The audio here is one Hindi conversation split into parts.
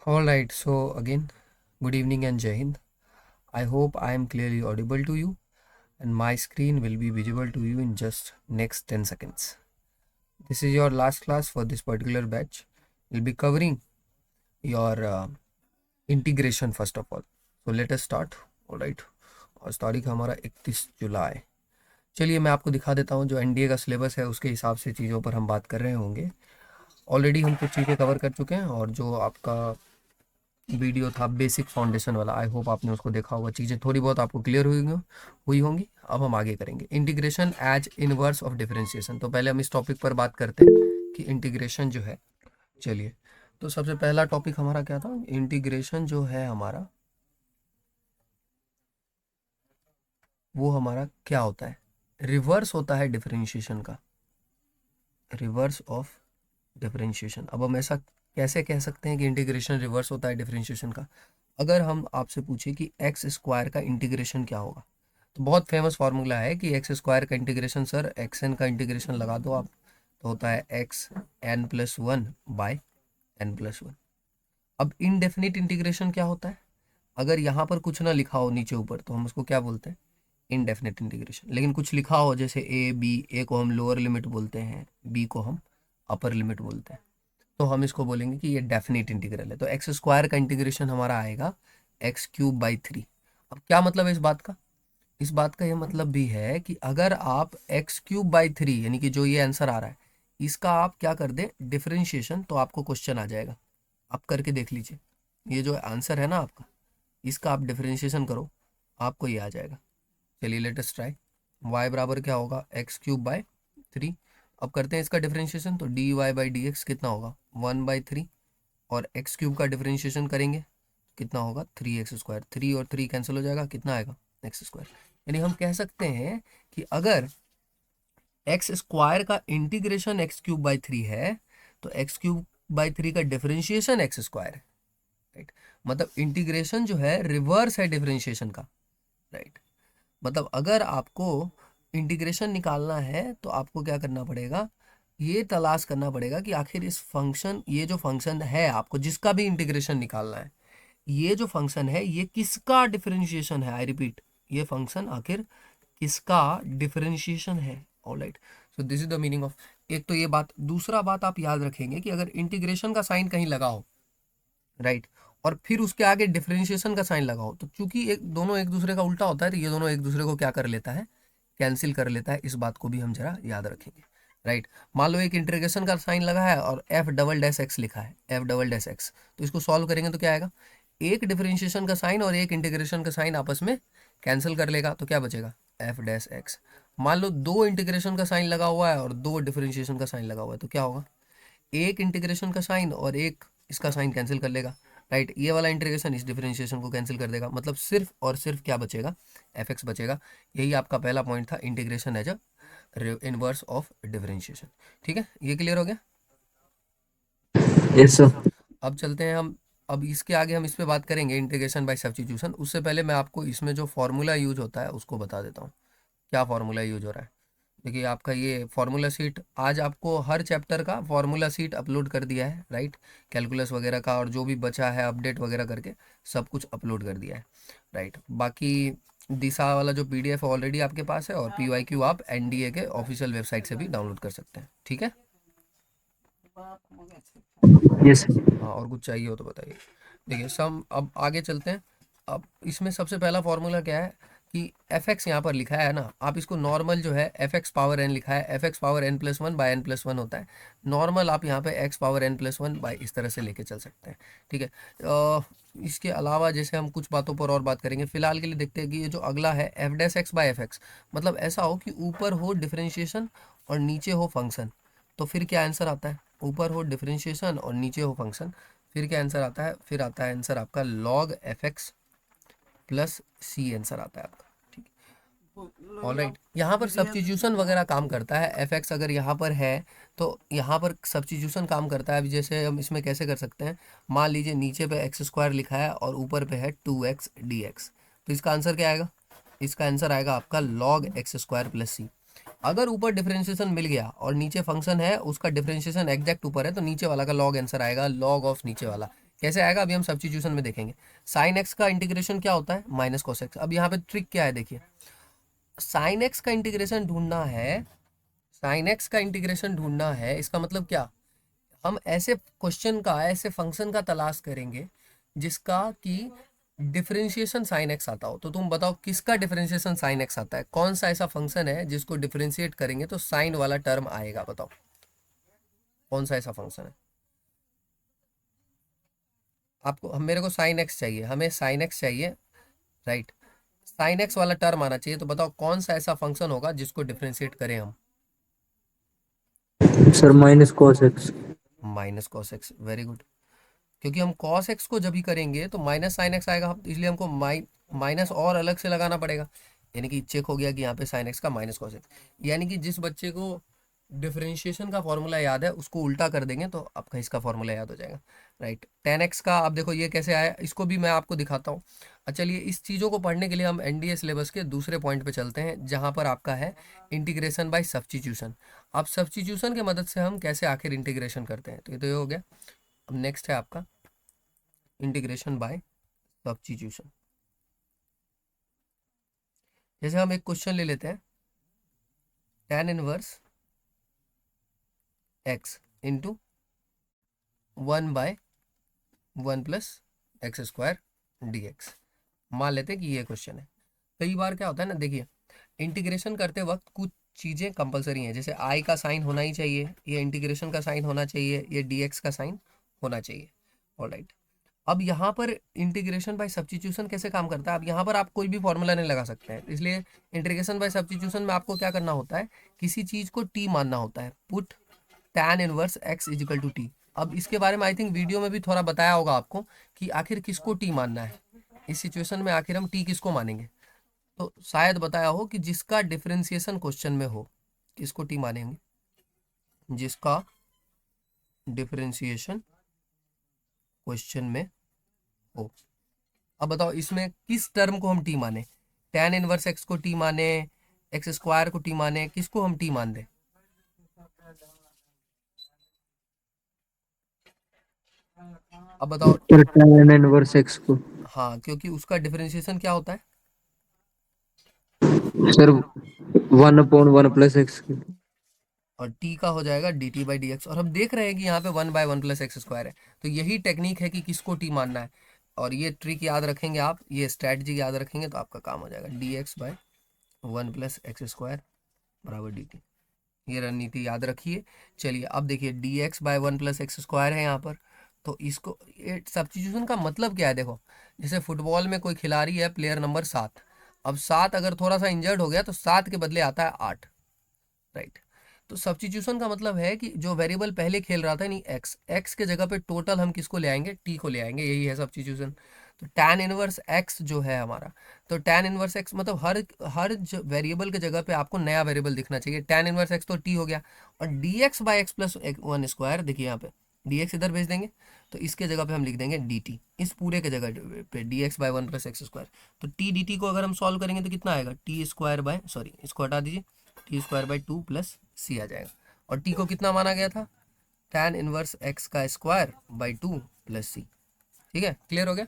All right, so again, good evening and Jai Hind. I hope I am clearly audible to you and my screen will be visible to you in just next 10 seconds. This is your last class for this particular batch. We'll be covering your integration first of all. So let us start. All right. और तारीख हमारा 31 जुलाई। चलिए मैं आपको दिखा देता हूँ जो एनडीए का सिलेबस है उसके हिसाब से चीज़ों पर हम बात कर रहे होंगे। ऑलरेडी हम कुछ चीज़ें कवर कर चुके हैं और जो आपका वीडियो था बेसिक फाउंडेशन वाला, आई होप आपने उसको देखा होगा, चीज़ें थोड़ी बहुत आपको क्लियर हुई होंगी। अब हम आगे करेंगे integration as inverse of differentiation. तो पहले हम इस टॉपिक पर बात करते हैं कि इंटीग्रेशन जो है, चलिए तो सबसे पहला टॉपिक हमारा क्या था, इंटीग्रेशन जो है हमारा वो हमारा क्या होता है, रिवर्स होता है डिफरेंशिएशन का, रिवर्स ऑफ डिफरेंशिएशन। अब हम ऐसा कैसे कह सकते हैं कि इंटीग्रेशन रिवर्स होता है डिफरेंशिएशन का? अगर हम आपसे पूछे कि एक्स स्क्वायर का इंटीग्रेशन क्या होगा, तो बहुत फेमस फार्मूला है कि एक्स स्क्वायर का इंटीग्रेशन, सर एक्स एन का इंटीग्रेशन लगा दो आप, तो होता है x n plus one by N plus one. अब इनडेफिनिट इंटीग्रेशन क्या होता है? अगर यहाँ पर कुछ ना लिखा हो नीचे ऊपर तो हम उसको क्या बोलते हैं, इनडेफिनिट इंटीग्रेशन। लेकिन कुछ लिखा हो जैसे ए बी, ए को हम लोअर लिमिट बोलते हैं, बी को हम अपर लिमिट बोलते हैं, तो हम इसको बोलेंगे कि ये डेफिनेट इंटीग्रल है। तो एक्स स्क्वायर का इंटीग्रेशन हमारा आएगा एक्स क्यूब बाई थ्री। अब क्या मतलब है इस बात का? इस बात का ये मतलब भी है कि अगर आप एक्स क्यूब बाई थ्री यानी कि जो ये आंसर आ रहा है इसका आप क्या कर दें डिफरेंशिएशन, तो आपको क्वेश्चन आ जाएगा। आप करके देख लीजिए, ये जो आंसर है ना आपका, इसका आप डिफरेंशिएशन करो, आपको ये आ जाएगा। चलिए लेट अस ट्राई। y बराबर क्या होगा, एक्स क्यूब बाई थ्री। अब करते हैं इसका डिफरेंशिएशन, तो d y by D x कितना होगा, वन बाई थ्री, और एक्स क्यूब का डिफरेंशिएशन करेंगे कितना होगा, थ्री एक्स स्क्वायर। थ्री और थ्री कैंसिल हो जाएगा, कितना आएगा, एक्स स्क्वायर। यानी हम कह सकते हैं कि अगर एक्स स्क्वायर का integration x cube by three है तो एक्स क्यूब बाई थ्री का डिफरेंशिएशन एक्स स्क्वायर है, राइट। मतलब इंटीग्रेशन जो है रिवर्स है डिफरेंशिएशन का, राइट। मतलब अगर आपको इंटीग्रेशन निकालना है तो आपको क्या करना पड़ेगा, ये तलाश करना पड़ेगा कि आखिर इस फंक्शन, ये जो फंक्शन है आपको जिसका भी इंटीग्रेशन निकालना है, ये जो फंक्शन है ये किसका डिफरेंशिएशन है। आई रिपीट, ये फंक्शन आखिर किसका डिफरेंशिएशन है। Alright, so this is the meaning of, एक तो ये बात। दूसरा बात आप याद रखेंगे कि अगर इंटीग्रेशन का साइन कहीं लगा हो, राइट, और फिर उसके आगे डिफरेंशिएशन का साइन लगाओ, तो चूंकि एक दोनों एक दूसरे का उल्टा होता है तो ये दोनों एक दूसरे को क्या कर लेता है, कैंसिल कर लेता है। इस बात को भी हम जरा याद रखेंगे, राइट। मान लो एक इंटीग्रेशन का साइन लगा है और एफ डबल डैश एक्स लिखा है, एफ डबल डैश एक्स, तो इसको सॉल्व करेंगे तो क्या आएगा, एक डिफरेंशिएशन का साइन और एक इंटीग्रेशन का साइन आपस में कैंसिल कर लेगा, तो क्या बचेगा, एफ डैश एक्स। मान लो दो इंटीग्रेशन का साइन लगा हुआ है और दो डिफरेंशिएशन का साइन लगा हुआ है, तो क्या होगा, एक इंटीग्रेशन का साइन और एक इसका साइन कैंसिल कर लेगा, राइट। ये वाला इंटीग्रेशन इस डिफरेंशिएशन को कैंसिल कर देगा, मतलब सिर्फ और सिर्फ क्या बचेगा, एफ एक्स बचेगा। यही आपका पहला पॉइंट था, integration as a inverse of differentiation. ठीक है, ये क्लियर हो गया। Yes sir. अब चलते हैं हम, अब इसके आगे हम इस पे बात करेंगे इंटीग्रेशन बाय सब्स्टिट्यूशन। उससे पहले मैं आपको इसमें जो फॉर्मूला यूज होता है उसको बता देता हूँ, क्या फॉर्मूला यूज हो रहा है। देखिए आपका ये फार्मूला सीट, आज आपको हर चैप्टर का फार्मूला सीट अपलोड कर दिया है, राइट। कैलकुलस वगैरह का और जो भी बचा है अपडेट वगैरह करके सब कुछ अपलोड कर दिया है, राइट। बाकी दिशा वाला जो पीडीएफ ऑलरेडी आपके पास है, और पीवाईक्यू आप एनडीए के ऑफिशियल वेबसाइट से भी डाउनलोड कर सकते हैं, ठीक है। यस हाँ, और कुछ चाहिए हो तो बताइए। देखिए सम, अब आगे चलते हैं। अब इसमें सबसे पहला फॉर्मूला क्या है कि एफ एक्स यहाँ पर लिखा है ना, आप इसको नॉर्मल जो है एफ एक्स पावर एन लिखा है, f x power N plus one by n plus one होता है। नॉर्मल आप यहाँ पे x power N plus one by इस तरह से लेके चल सकते हैं, ठीक है। इसके अलावा जैसे हम कुछ बातों पर और बात करेंगे, फिलहाल के लिए देखते हैं कि ये जो अगला है F dash X by F x, मतलब ऐसा हो कि ऊपर हो डिफरेंशिएशन और नीचे हो फंक्शन, तो फिर क्या आंसर आता है, ऊपर हो डिफरेंशिएशन और नीचे हो फंक्शन, फिर क्या आंसर आता है, फिर आता है आंसर आपका log f x plus c answer आता है आपका, ठीक है। ऑलराइट, यहाँ पर सब्स्टिट्यूशन वगैरह काम करता है। एफ एक्स अगर यहाँ पर है तो यहाँ पर सब्स्टिट्यूशन काम करता है। अभी जैसे हम इसमें कैसे कर सकते हैं, मान लीजिए नीचे पे एक्स स्क्वायर लिखा है और ऊपर पे है टू एक्स डी एक्स, तो इसका आंसर क्या आएगा, इसका आंसर आएगा आपका लॉग एक्स स्क्वायर प्लस सी। अगर ऊपर डिफरेंशिएशन मिल गया और नीचे फंक्शन है, उसका डिफरेंशिएशन एग्जैक्ट ऊपर है, तो नीचे वाला का लॉग आंसर आएगा लॉग ऑफ नीचे वाला। कैसे आएगा अभी हम सब्स्टिट्यूशन में देखेंगे। साइन एक्स का इंटीग्रेशन क्या होता है, माइनस कॉस एक्स। अब यहाँ पे ट्रिक क्या है देखिए, साइन एक्स का इंटीग्रेशन ढूंढना है, साइन एक्स का इंटीग्रेशन ढूंढना है, इसका मतलब क्या, हम ऐसे क्वेश्चन का, ऐसे फंक्शन का तलाश करेंगे जिसका कि डिफरेंशिएशन साइन एक्स आता हो। तो तुम बताओ किसका डिफरेंशिएशन साइन एक्स आता है, कौन सा ऐसा फंक्शन है जिसको डिफरेंशिएट करेंगे तो साइन वाला टर्म आएगा, बताओ कौन सा ऐसा फंक्शन है। आपको मेरे को साइन एक्स चाहिए, हमें साइन एक्स चाहिए, राइट, साइन एक्स वाला टर्म आना चाहिए। तो बताओ कौन सा ऐसा फंक्शन होगा जिसको डिफरेंशिएट करें हम। Sir minus cos x. Minus cos x, very good. क्योंकि हम कॉस एक्स को जब भी करेंगे तो माइनस साइन एक्स आएगा, इसलिए हमको माइनस और अलग से लगाना पड़ेगा। यानी कि चेक हो गया कि यहाँ पे साइन एक्स का माइनस कॉस एक्स। यानी कि जिस बच्चे को डिफरेंशिएशन का फॉर्मूला याद है उसको उल्टा कर देंगे तो आपका इसका फॉर्मूला याद हो जाएगा, राइट। टेन एक्स का आप देखो ये कैसे आया, इसको भी मैं आपको दिखाता हूँ। अच्छा चलिए, इस चीज़ों को पढ़ने के लिए हम एनडीए सिलेबस के दूसरे पॉइंट पे चलते हैं जहाँ पर आपका है इंटीग्रेशन बाय सब्स्टिट्यूशन। अब सब्स्टिट्यूशन की मदद से हम कैसे आखिर इंटीग्रेशन करते हैं, तो ये हो गया। अब नेक्स्ट है आपका इंटीग्रेशन बाय सब्स्टिट्यूशन। जैसे हम एक क्वेश्चन ले लेते हैं, tan inverse x into 1/1 + x² dx। मान लेते हैं कि ये क्वेश्चन है। कई बार क्या होता है ना, देखिए इंटीग्रेशन करते वक्त कुछ चीज़ें कंपलसरी हैं, जैसे आई का साइन होना ही चाहिए, ये इंटीग्रेशन का साइन होना चाहिए, ये dx का साइन होना चाहिए। ऑलराइट, अब यहाँ पर इंटीग्रेशन बाय सब्स्टिट्यूशन कैसे काम करता है, अब यहाँ पर आप कोई भी फॉर्मूला नहीं लगा सकते हैं, इसलिए इंटीग्रेशन बाय सब्स्टिट्यूशन में आपको क्या करना होता है, किसी चीज़ को टी मानना होता है। Put tan inverse x equal to t. अब इसके बारे में आई थिंक वीडियो में भी थोड़ा बताया होगा आपको कि आखिर किसको टी मानना है, इस सिचुएशन में आखिर हम टी किसको मानेंगे। तो शायद बताया हो कि जिसका डिफरेंशिएशन क्वेश्चन में हो, किसको टी मानेंगे, जिसका डिफरेंशिएशन क्वेश्चन में हो। अब बताओ इसमें किस टर्म को हम टी माने, tan इनवर्स एक्स को टी माने, x² को टी माने, किसको हम टी मान दें। अब बताओ। सर tan इनवर्स एक्स को। हाँ, क्योंकि उसका डिफरेंशिएशन क्या होता है, सर 1/1 + x। और टी का हो जाएगा dt/dx। और हम देख रहे हैं कि यहाँ पे 1/1 + x² है, तो यही टेक्निक है कि किसको टी मानना है। और ये ट्रिक याद रखेंगे आप, ये स्ट्रैटेजी याद रखेंगे तो आपका काम हो जाएगा, dx/1 + x² बराबर dt। ये रणनीति याद रखिए। चलिए अब देखिए dx/1 + x² है यहाँ पर, तो इसको, ये सब्स्टिट्यूशन का मतलब क्या है, देखो जैसे फुटबॉल में कोई खिलाड़ी है, प्लेयर नंबर 7, अब 7 अगर थोड़ा सा इंजर्ड हो गया तो 7 के बदले आता है 8, राइट। तो सब्स्टिट्यूशन का मतलब है कि जो वेरिएबल पहले खेल रहा था, नहीं एक्स, एक्स के जगह पे टोटल हम किसको ले आएंगे, टी को ले आएंगे, यही है सब्स्टिट्यूशन। तो tan इनवर्स एक्स जो है हमारा, तो tan इनवर्स एक्स मतलब हर हर वेरिएबल के जगह पे आपको नया वेरिएबल दिखना चाहिए। tan इनवर्स एक्स तो टी हो गया, और dx/x + 1 स्क्वायर, देखिए यहाँ पे dx इधर भेज देंगे तो इसके जगह पे हम लिख देंगे dt, इस पूरे के जगह पे dx/1 + x²। तो टी डी टी को अगर हम सॉल्व करेंगे तो कितना आएगा, t²/, इसको हटा दीजिए, t² / 2 + c आ जाएगा। और t को कितना माना गया था, tan इनवर्स x का स्क्वायर बाई 2 + c। ठीक है, क्लियर हो गया।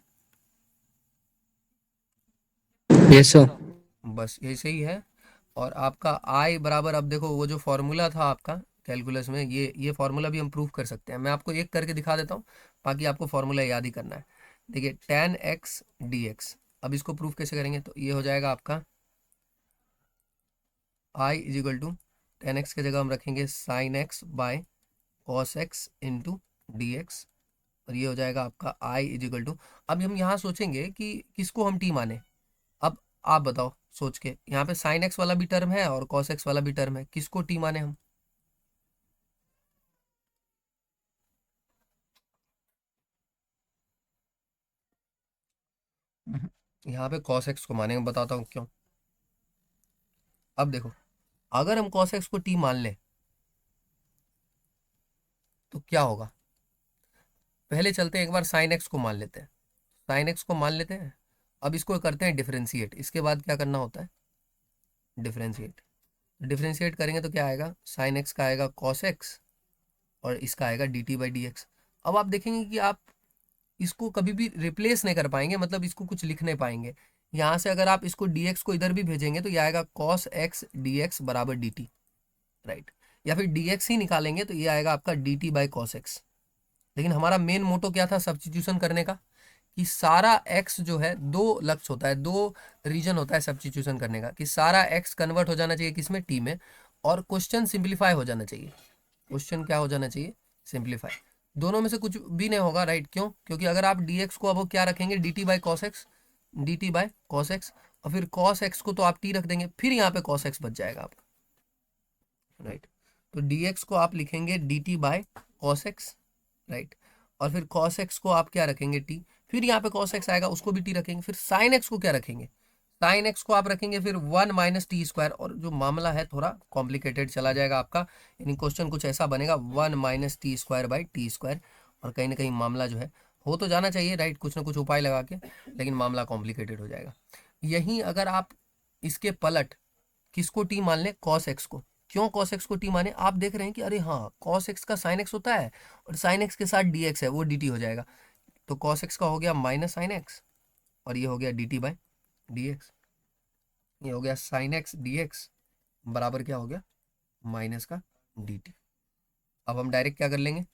Yes sir. बस यही सही है। और आपका आई बराबर, अब देखो वो जो फॉर्मूला था आपका कैलकुलस में, ये फॉर्मूला भी हम प्रूव कर सकते हैं। मैं आपको एक करके दिखा देता हूँ, बाकी आपको फॉर्मूला याद ही करना है। देखिए tan x dx, अब इसको प्रूफ कैसे करेंगे, तो ये हो जाएगा आपका I equal to, tan x के जगह हम रखेंगे sine x by cos x into D X, और ये हो जाएगा आपका आई इजिकल टू। अब हम यहाँ सोचेंगे कि किसको हम टी माने। अब आप बताओ सोच के, यहाँ पे साइन एक्स वाला भी टर्म है और कॉस एक्स वाला भी टर्म है, किसको टी माने हम। यहाँ पे कॉस एक्स को मानेंगे, बताता हूँ क्यों। अब देखो, अगर हम कॉस एक्स को टी मान लें तो क्या होगा, पहले चलते हैं एक बार साइन एक्स को मान लेते हैं, साइन एक्स को मान लेते हैं। अब इसको करते हैं डिफरेंशिएट, इसके बाद क्या करना होता है, डिफरेंशिएट। डिफरेंशिएट करेंगे तो क्या आएगा, साइन एक्स का आएगा कॉस एक्स और इसका आएगा dt/dx। अब आप देखेंगे कि आप इसको कभी भी रिप्लेस नहीं कर पाएंगे, मतलब इसको कुछ लिख नहीं पाएंगे। यहाँ से अगर आप इसको dx को इधर भी भेजेंगे तो ये आएगा cos x dx बराबर dt, राइट। या फिर dx ही निकालेंगे तो ये आएगा आपका dt बाई कॉस एक्स। लेकिन हमारा मेन मोटो क्या था सब्स्टिट्यूशन करने का, कि सारा x जो है, दो लक्ष्य होता है, दो रीजन होता है सब्स्टिट्यूशन करने का, कि सारा x कन्वर्ट हो जाना चाहिए किसमें, t में, और क्वेश्चन सिंप्लीफाई हो जाना चाहिए। क्वेश्चन क्या हो जाना चाहिए, सिंप्लीफाई। दोनों में से कुछ भी नहीं होगा, राइट। क्यों? क्योंकि अगर आप dx को अब वो क्या रखेंगे, dt by cos x, dt by cos x, और फिर cos x को तो आप t रख देंगे, फिर यहाँ पे cos x बच जाएगा आपका, राइट। तो dx को आप लिखेंगे dt by cos x, right. और फिर cos x को आप क्या रखेंगे, t, फिर यहाँ पे cos x आएगा उसको भी t रखेंगे, फिर sin x को क्या रखेंगे, sin x को आप रखेंगे फिर 1 माइनस टी स्क्वायर। और जो मामला है थोड़ा कॉम्प्लिकेटेड चला जाएगा आपका, यानी क्वेश्चन कुछ ऐसा बनेगा 1 minus T square by T square, और कहीं ना कहीं मामला जो है हो तो जाना चाहिए, राइट, कुछ ना कुछ उपाय लगा के, लेकिन मामला कॉम्प्लिकेटेड हो जाएगा। यहीं अगर आप इसके पलट किसको टी मान लें, cos x को। क्यों cos x को टी माने, आप देख रहे हैं कि अरे हाँ cos x का sin x होता है, और sin x के साथ dx है वो dt हो जाएगा। तो cos x का हो गया माइनस sin x, और ये हो गया dt बाई dx, ये हो गया sin x dx बराबर क्या हो गया, माइनस का dt। अब हम डायरेक्ट क्या कर लेंगे,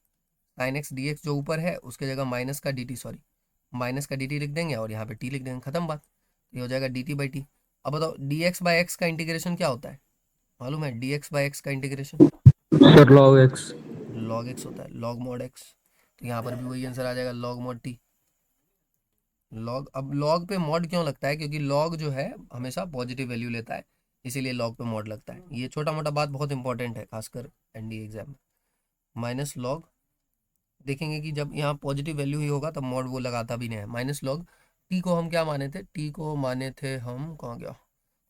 sin x dx जो ऊपर है उसके जगह माइनस का dt, सॉरी माइनस का dt लिख देंगे, और यहाँ पे t लिख देंगे, खत्म बात। ये हो जाएगा dt बाई टी। अब बताओ dx बाई x का इंटीग्रेशन क्या होता है, मालूम है dx बाई x का integration sir log x। log x होता है, log mod x। तो यहाँ पर भी वही आंसर आ जाएगा, log mod t। log, अब log पे mod क्यों लगता है, क्योंकि log जो है हमेशा पॉजिटिव वैल्यू लेता है, इसीलिए log पे mod लगता है। ये छोटा मोटा बात बहुत इंपॉर्टेंट है, खासकर एनडीए एग्जाम में। माइनस log, देखेंगे कि जब यहाँ पॉजिटिव वैल्यू ही होगा तब mod वो लगाता भी नहीं है। माइनस log t को हम क्या माने थे, t को माने थे हम, कहाँ गया,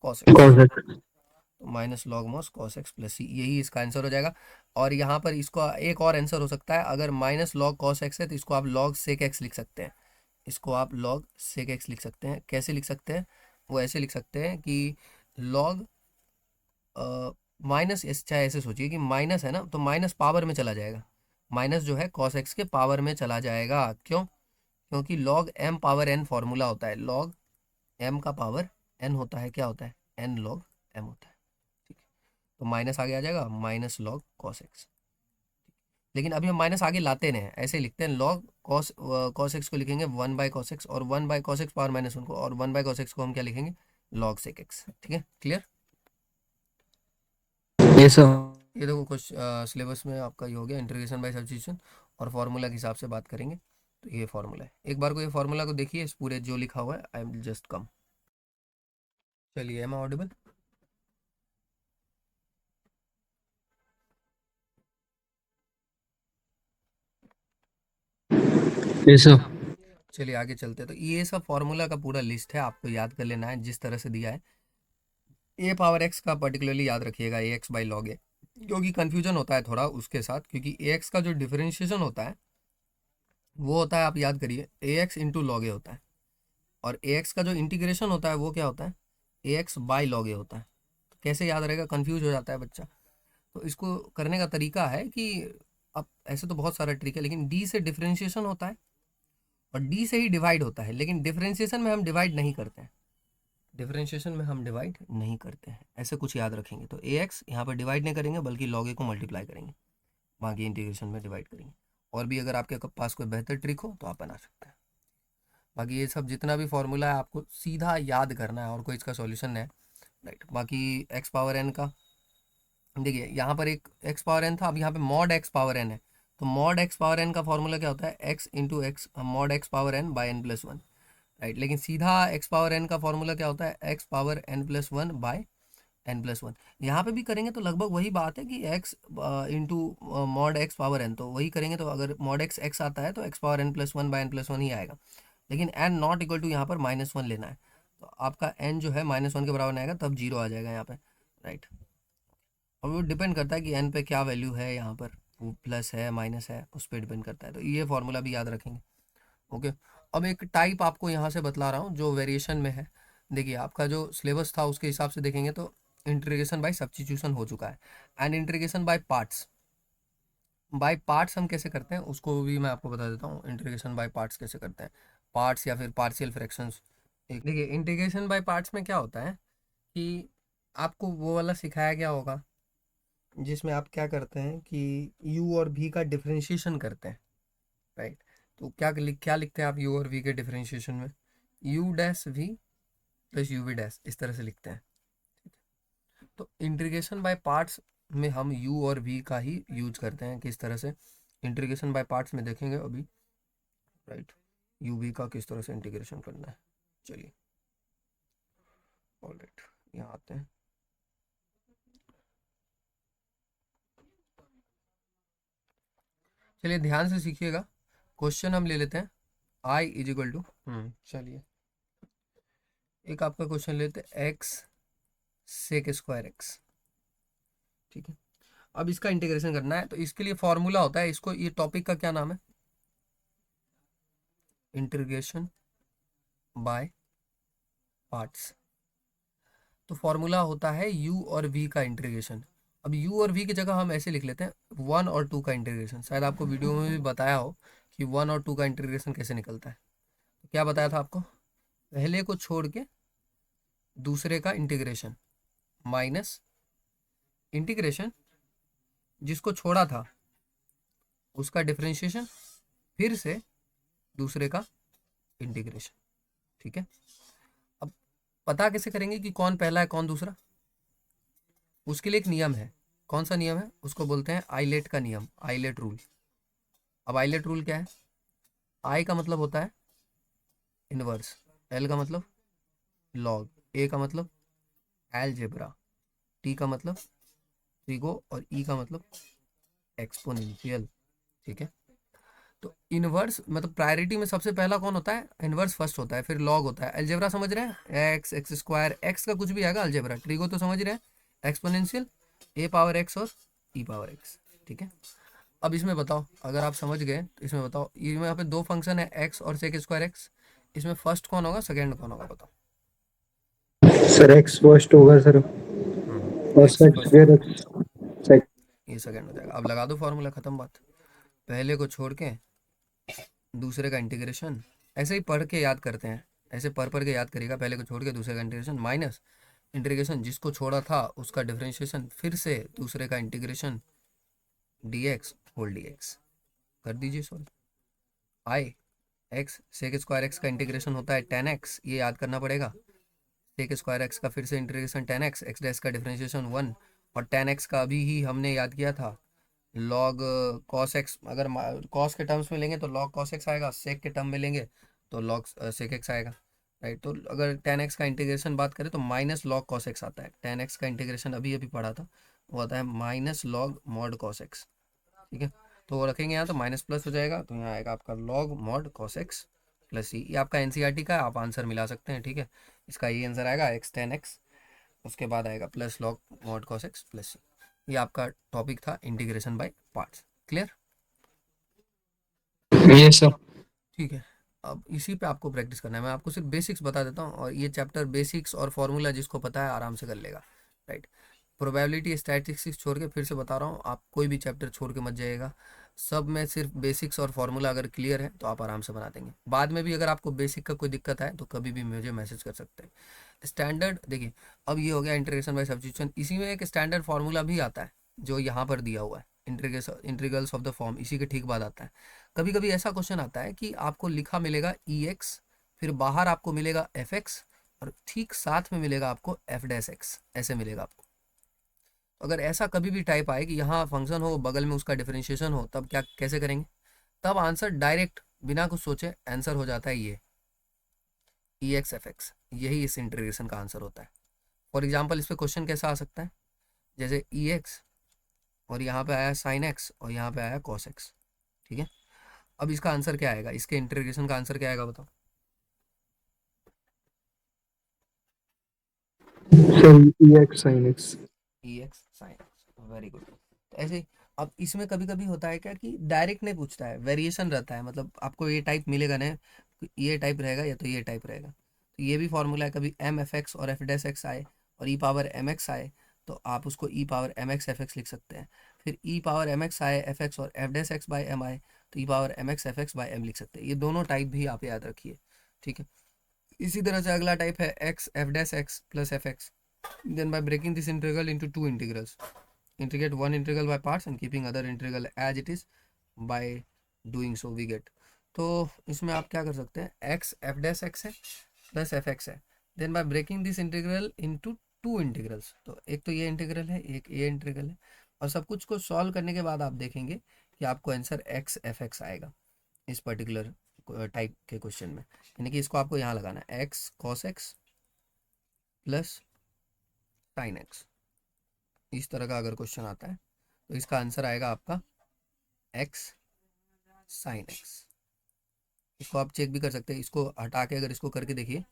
cos x। cos x। तो minus log mod cos X plus C, यही इसका आंसर हो जाएगा। और यहाँ पर इसका एक और आंसर हो सकता है, अगर माइनस लॉग कॉस एक्स है तो इसको आप लॉग सेक एक्स लिख सकते हैं। इसको आप लॉग सेक एक्स लिख सकते हैं। कैसे लिख सकते हैं, वो ऐसे लिख सकते हैं कि लॉग माइनस, चाहे ऐसे सोचिए कि माइनस है ना, तो माइनस पावर में चला जाएगा, माइनस जो है कॉस एक्स के पावर में चला जाएगा। क्यों? क्योंकि log m power n formula होता है, लॉग एम का पावर एन होता है, क्या होता है, एन लॉग एम होता है, ठीक है। तो माइनस आगे आ जाएगा, माइनस लॉग कॉस एक्स। लेकिन अभी हम माइनस आगे लाते नहीं हैं, ऐसे ही लिखते हैं, लॉग कॉस कॉस एक्स को लिखेंगे 1 बाय कॉस एक्स, और 1 by cos x power minus 1 को, और 1 बाय कॉस एक्स को हम क्या लिखेंगे, लॉग सेक एक्स। ठीक है, क्लियर। yes sir। ये देखो कुछ सिलेबस में आपका ये हो गया इंटीग्रेशन बाय सब्स्टिट्यूशन, और फार्मूला के हिसाब से बात करेंगे। तो ये फार्मूला है, एक बार को ये फार्मूला को देखिए, इस पूरे जो लिखा हुआ है, आई एम जस्ट कम। चलिए, एम ऑडिबल। yes sir। चलिए आगे चलते हैं। तो ये सब फार्मूला का पूरा लिस्ट है, आपको याद कर लेना है जिस तरह से दिया है। ए पावर एक्स का पर्टिकुलरली याद रखिएगा, ए एक्स बाई लॉग ए, क्योंकि कन्फ्यूजन होता है थोड़ा उसके साथ, क्योंकि ए एक्स का जो डिफरेंशिएशन होता है वो होता है, आप याद करिए, ए एक्स इंटू लॉग ए होता है, और ए एक्स का जो इंटीग्रेशन होता है वो क्या होता है, ए एक्स बाई लॉग ए होता है। तो कैसे याद रहेगा, कन्फ्यूज हो जाता है बच्चा। तो इसको करने का तरीका है कि अब ऐसे तो बहुत सारा ट्रिक है, लेकिन डी से डिफरेंशिएशन होता है और डी से ही डिवाइड होता है, लेकिन डिफरेंशिएशन में हम डिवाइड नहीं करते हैं, डिफरेंशिएशन में हम डिवाइड नहीं करते हैं, ऐसे कुछ याद रखेंगे। तो ए एक्स यहाँ पर डिवाइड नहीं करेंगे, बल्कि लॉग ए को मल्टीप्लाई करेंगे, बाकी इंटीग्रेशन में डिवाइड करेंगे। और भी अगर आपके पास कोई बेहतर ट्रिक हो तो आप बना सकते हैं। बाकी ये सब जितना भी फॉर्मूला है आपको सीधा याद करना है, और कोई इसका सॉल्यूशन है, राइट। बाकी एक्स पावर एन का देखिए, यहाँ पर एक एक्स पावर एन था, अब यहाँ पे मॉड एक्स पावर एन है। तो मॉड एक्स पावर एन का फॉर्मूला क्या होता है, x into x mod x power n by n plus one, right. लेकिन सीधा एक्स पावर एन का फॉर्मूला क्या होता है, x power N plus one by N plus one. यहाँ पे भी करेंगे तो लगभग वही बात है कि x into mod x power n, तो वही करेंगे। तो अगर मॉड एक्स एक्स आता है तो X power N plus one by N plus one ही आएगा, लेकिन एन नॉट इक्वल टू यहाँ पर माइनस वन लेना है। तो आपका एन जो है माइनस वन के बराबर नहीं आएगा, तब जीरो आ जाएगा यहाँ पे, राइट। और वो डिपेंड करता है कि एन पे क्या वैल्यू है, यहाँ पर वो प्लस है माइनस है, उस पर डिपेंड करता है। तो ये फॉर्मूला भी याद रखेंगे, ओके। अब एक टाइप आपको यहाँ से बतला रहा हूँ जो वेरिएशन में है। देखिए, आपका जो सिलेबस था उसके हिसाब से देखेंगे तो इंटीग्रेशन बाय सब्स्टिट्यूशन हो चुका है, and integration by parts, by parts हम कैसे करते हैं उसको भी मैं आपको बता देता हूँ। इंटीग्रेशन बाय पार्ट्स कैसे करते हैं, पार्ट्स या फिर पार्शियल फ्रैक्शंस। एक देखिए, इंटीग्रेशन बाय पार्ट्स में क्या होता है कि आपको वो वाला सिखाया गया होगा जिसमें आप क्या करते हैं कि u और v का डिफरेंशिएशन करते हैं, राइट। तो क्या लिखते हैं आप u और v के डिफरेंशिएशन में, u dash v plus u v dash, इस तरह से लिखते हैं। तो इंटीग्रेशन बाय पार्ट्स में हम u और v का ही यूज करते हैं। किस तरह से इंटीग्रेशन बाय पार्ट्स में देखेंगे अभी, राइट। यू वी का किस तरह से इंटीग्रेशन करना है, चलिए ऑलराइट यहाँ आते हैं। चलिए ध्यान से सीखिएगा। क्वेश्चन हम ले लेते हैं i इज इक्वल टू, चलिए एक आपका क्वेश्चन लेते हैं x सेक स्क्वायर x, ठीक है। अब इसका इंटीग्रेशन करना है तो इसके लिए फॉर्मूला होता है, इसको, ये टॉपिक का क्या नाम है, इंटीग्रेशन बाय पार्ट्स। तो फॉर्मूला होता है u और v का इंटीग्रेशन। अब u और v की जगह हम ऐसे लिख लेते हैं 1 और 2 का इंटीग्रेशन। शायद आपको वीडियो में भी बताया हो कि 1 और 2 का इंटीग्रेशन कैसे निकलता है। तो क्या बताया था आपको, पहले को छोड़ के दूसरे का इंटीग्रेशन माइनस इंटीग्रेशन जिसको छोड़ा था उसका डिफरेंशिएशन, फिर से दूसरे का इंटीग्रेशन, ठीक है। अब पता कैसे करेंगे कि कौन पहला है कौन दूसरा, उसके लिए एक नियम है। कौन सा नियम है, उसको बोलते हैं आइलेट का नियम, आइलेट रूल। अब आइलेट रूल क्या है, आई का मतलब होता है इनवर्स, एल का मतलब लॉग, ए का मतलब एलजेब्रा, टी का मतलब ट्रिगो और ई का मतलब एक्सपोनेंशियल, ठीक है। तो इनवर्स मतलब प्रायोरिटी में सबसे पहला कौन होता है, इनवर्स फर्स्ट होता है, फिर लॉग होता है। अलजेब्रा समझ रहे हैं, एक्स एक्स स्क्वायर, एक्स का कुछ भी आएगा अलजेब्रा। ट्रिगो तो समझ रहे हैं, एक्सपोनेंशियल ए पावर एक्स और ई पावर एक्स, ठीक है। अब इसमें बताओ, अगर आप समझ गए तो इसमें बताओ, ये यहाँ पे दो फंक्शन है एक्स और सेक स्क्वायर एक्स, इसमें फर्स्ट कौन होगा सेकंड कौन होगा बताओ। सर एक्स फर्स्ट होगा सर, और एक्स सेकंड फर्स्ट फिर होगा, एक्स सेकंड। ये सेकंड हो जाएगा। अब लगा दो फॉर्मूला, खत्म बात। पहले को छोड़ के दूसरे का इंटीग्रेशन, ऐसे ही पढ़ के याद करते हैं, ऐसे पढ़ के याद करिएगा। पहले को छोड़ के दूसरे का इंटीग्रेशन माइनस इंटीग्रेशन जिसको छोड़ा था उसका डिफरेंशिएशन, फिर से दूसरे का इंटीग्रेशन dx होल dx कर दीजिए सॉल्व। आई एक्स सेक स्क्वायर एक्स का इंटीग्रेशन होता है 10x, ये याद करना पड़ेगा। सेक स्क्वायर एक्स का फिर से इंटीग्रेशन 10x, एक्स डैश का डिफरेंशिएशन 1, और 10x का अभी ही हमने याद किया था लॉग कॉस एक्स। अगर कॉस के टर्म्स में लेंगे तो लॉग कॉस एक्स आएगा, सेक के टर्म में लेंगे तो लॉग सेक एक्स आएगा, राइट। तो अगर 10x का इंटीग्रेशन बात करें तो माइनस लॉग कॉस एक्स आता है। 10x का इंटीग्रेशन अभी अभी पढ़ा था, वो आता है minus log mod cos x, ठीक है। तो वो रखेंगे यहाँ तो माइनस प्लस हो जाएगा, तो यहाँ आएगा आपका log mod cos X plus C. ये आपका एनसीईआरटी का है, आप आंसर मिला सकते हैं, ठीक है। इसका ये आंसर आएगा एक्स 10x, उसके बाद आएगा plus log mod cos X plus C. ये आपका टॉपिक था इंटीग्रेशन बाय पार्ट्स, क्लियर। ये सर। ठीक है, अब इसी पे आपको प्रैक्टिस करना है। मैं आपको सिर्फ बेसिक्स बता देता हूँ, और ये चैप्टर बेसिक्स और फॉर्मूला जिसको पता है आराम से कर लेगा, राइट। प्रोबेबिलिटी स्टैटिस्टिक्स छोड़ के, फिर से बता रहा हूँ, आप कोई भी चैप्टर छोड़ के मत जाइएगा। सब में सिर्फ बेसिक्स और फार्मूला अगर क्लियर है तो आप आराम से बना देंगे। बाद में भी अगर आपको बेसिक का कोई दिक्कत है तो कभी भी मुझे मैसेज कर सकते हैं। स्टैंडर्ड देखिए, अब ये हो गया इंटीग्रेशन बाय सब्स्टिट्यूशन। इसी में एक स्टैंडर्ड फार्मूला भी आता है जो यहाँ पर दिया हुआ है, इंटीग्रल्स ऑफ द फॉर्म, इसी के ठीक बाद आता है। कभी कभी ऐसा क्वेश्चन आता है कि आपको लिखा मिलेगा ई एक्स, फिर बाहर आपको मिलेगा एफ एक्स, और ठीक साथ में मिलेगा आपको एफ डैश एक्स, ऐसे मिलेगा आपको। अगर ऐसा कभी भी टाइप आए कि यहाँ फंक्शन हो बगल में उसका डिफरेंशिएशन हो, तब क्या कैसे करेंगे, तब आंसर डायरेक्ट बिना कुछ सोचे आंसर हो जाता है ये ई एक्स एफ एक्स, यही इस इंटीग्रेशन का आंसर होता है। फॉर एग्जाम्पल इस पर क्वेश्चन कैसा आ सकता है, जैसे ई एक्स और यहाँ पे आया साइन एक्स और यहाँ पे आया कॉस एक्स, ठीक है। अब इसका आंसर क्या आएगा, इसके इंटीग्रेशन का आंसर क्या आएगा बताओ। Sir E X sine X. E X sine X, very good. तो ऐसे ही अब इसमें कभी कभी होता है क्या कि डायरेक्ट नहीं पूछता है, वेरिएशन रहता है, मतलब आपको ये टाइप मिलेगा ना, ये टाइप रहेगा या तो ये टाइप रहेगा। तो ये भी फॉर्मूला है, कभी एम एफ एक्स और एफ डैश एक्स आए और ई पावर एम एक्स आए तो आप उसको E power M X F X लिख सकते हैं। फिर E power M X I F X और F dash X by M I, तो E power M X F X by M लिख सकते हैं। ये दोनों टाइप भी आप याद रखिए, ठीक है। इसी तरह से अगला टाइप है x f dash x plus f x, then by breaking this integral into two integrals, integrate one integral by parts and keeping other integral as it is, by doing so we get। तो इसमें आप क्या कर सकते हैं, एक्स एफ डैश एक्स है प्लस एफ एक्स है, then by breaking this integral into two integrals, तो एक तो ये इंटीग्रल है, एक ये इंटीग्रल है, और सब कुछ को सॉल्व करने के बाद आप देखेंगे कि आपको आंसर एक्स एफ एक्स आएगा इस पर्टिकुलर टाइप के क्वेश्चन में। यानी कि इसको आपको यहाँ लगाना है, x cos X plus sine x, इस तरह का अगर क्वेश्चन आता है तो इसका आंसर आएगा आपका एक्स साइन एक्स। इसको आप चेक भी कर सकते हैं, इसको हटा के अगर इसको करके देखिए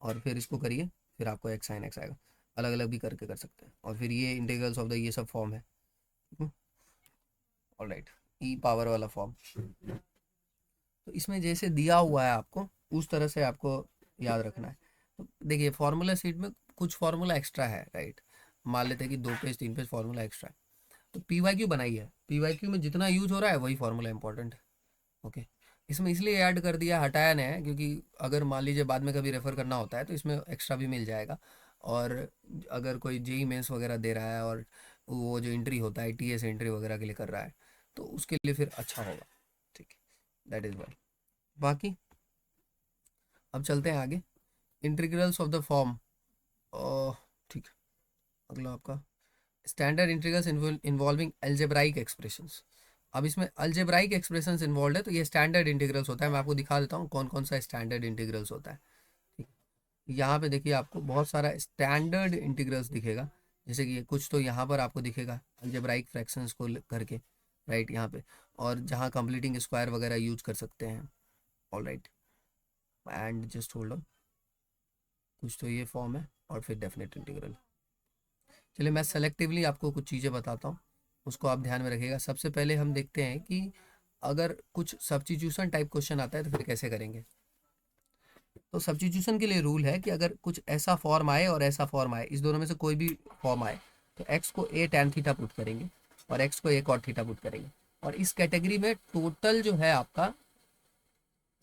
और फिर इसको करिए, फिर आपको एक्स साइन एक्स आएगा। अलग अलग भी करके कर सकते हैं, और फिर ये इंटीग्रल्स ऑफ द ये सब फॉर्म है, ऑलराइट, ई पावर वाला फॉर्म। तो इसमें जैसे दिया हुआ है आपको उस तरह से आपको याद रखना है। तो देखिए फार्मूला सीट में कुछ फार्मूला एक्स्ट्रा है, राइट, मान लेते हैं कि 2 पेज 3 पेज फार्मूला एक्स्ट्रा है, तो पी वाई क्यू बनाई है, पी वाई क्यू में जितना यूज हो रहा है वही फार्मूला इंपॉर्टेंट है, ओके। इसमें इसलिए ऐड कर दिया, हटाया नहीं है, क्योंकि अगर मान लीजिए बाद में कभी रेफर करना होता है तो इसमें एक्स्ट्रा भी मिल जाएगा। और अगर कोई जेई मेंस वगैरह दे रहा है और वो जो एंट्री होता है टीएस एंट्री वगैरह के लिए कर रहा है, तो उसके लिए फिर अच्छा होगा, ठीक है, दैट इज़ वाई। बाकी अब चलते हैं आगे, इंटीग्रल्स ऑफ द फॉर्म, ठीक है। अगला आपका standard integrals involving algebraic expressions. अब इसमें अलजेब्राइक एक्सप्रेशंस इन्वॉल्व है, तो ये स्टैंडर्ड इंटीग्रल्स होता है। मैं आपको दिखा देता हूँ कौन कौन सा स्टैंडर्ड इंटीग्रल्स होता है, ठीक है। यहाँ पे देखिए आपको बहुत सारा स्टैंडर्ड इंटीग्रल्स दिखेगा, जैसे कि कुछ तो यहाँ पर आपको दिखेगा अलजेब्राइक फ्रैक्शंस को करके, राइट, यहाँ पे, और जहाँ कंप्लीटिंग स्क्वायर वगैरह यूज कर सकते हैं, all right, and just hold on, कुछ तो ये फॉर्म है, और फिर डेफिनेट इंटीग्रल। चलिए मैं सेलेक्टिवली आपको कुछ चीज़ें बताता हूँ, उसको आप ध्यान में रखिएगा। सबसे पहले हम देखते हैं कि अगर कुछ सब्स्टिट्यूशन टाइप क्वेश्चन आता है तो फिर कैसे करेंगे। तो सब्स्टिट्यूशन के लिए रूल है कि अगर कुछ ऐसा फॉर्म आए और ऐसा फॉर्म आए, इस दोनों में से कोई भी फॉर्म आए, तो एक्स को ए टैन थीटा पुट करेंगे और एक्स को ए कॉट थीटा पुट करेंगे, और इस कैटेगरी में टोटल जो है आपका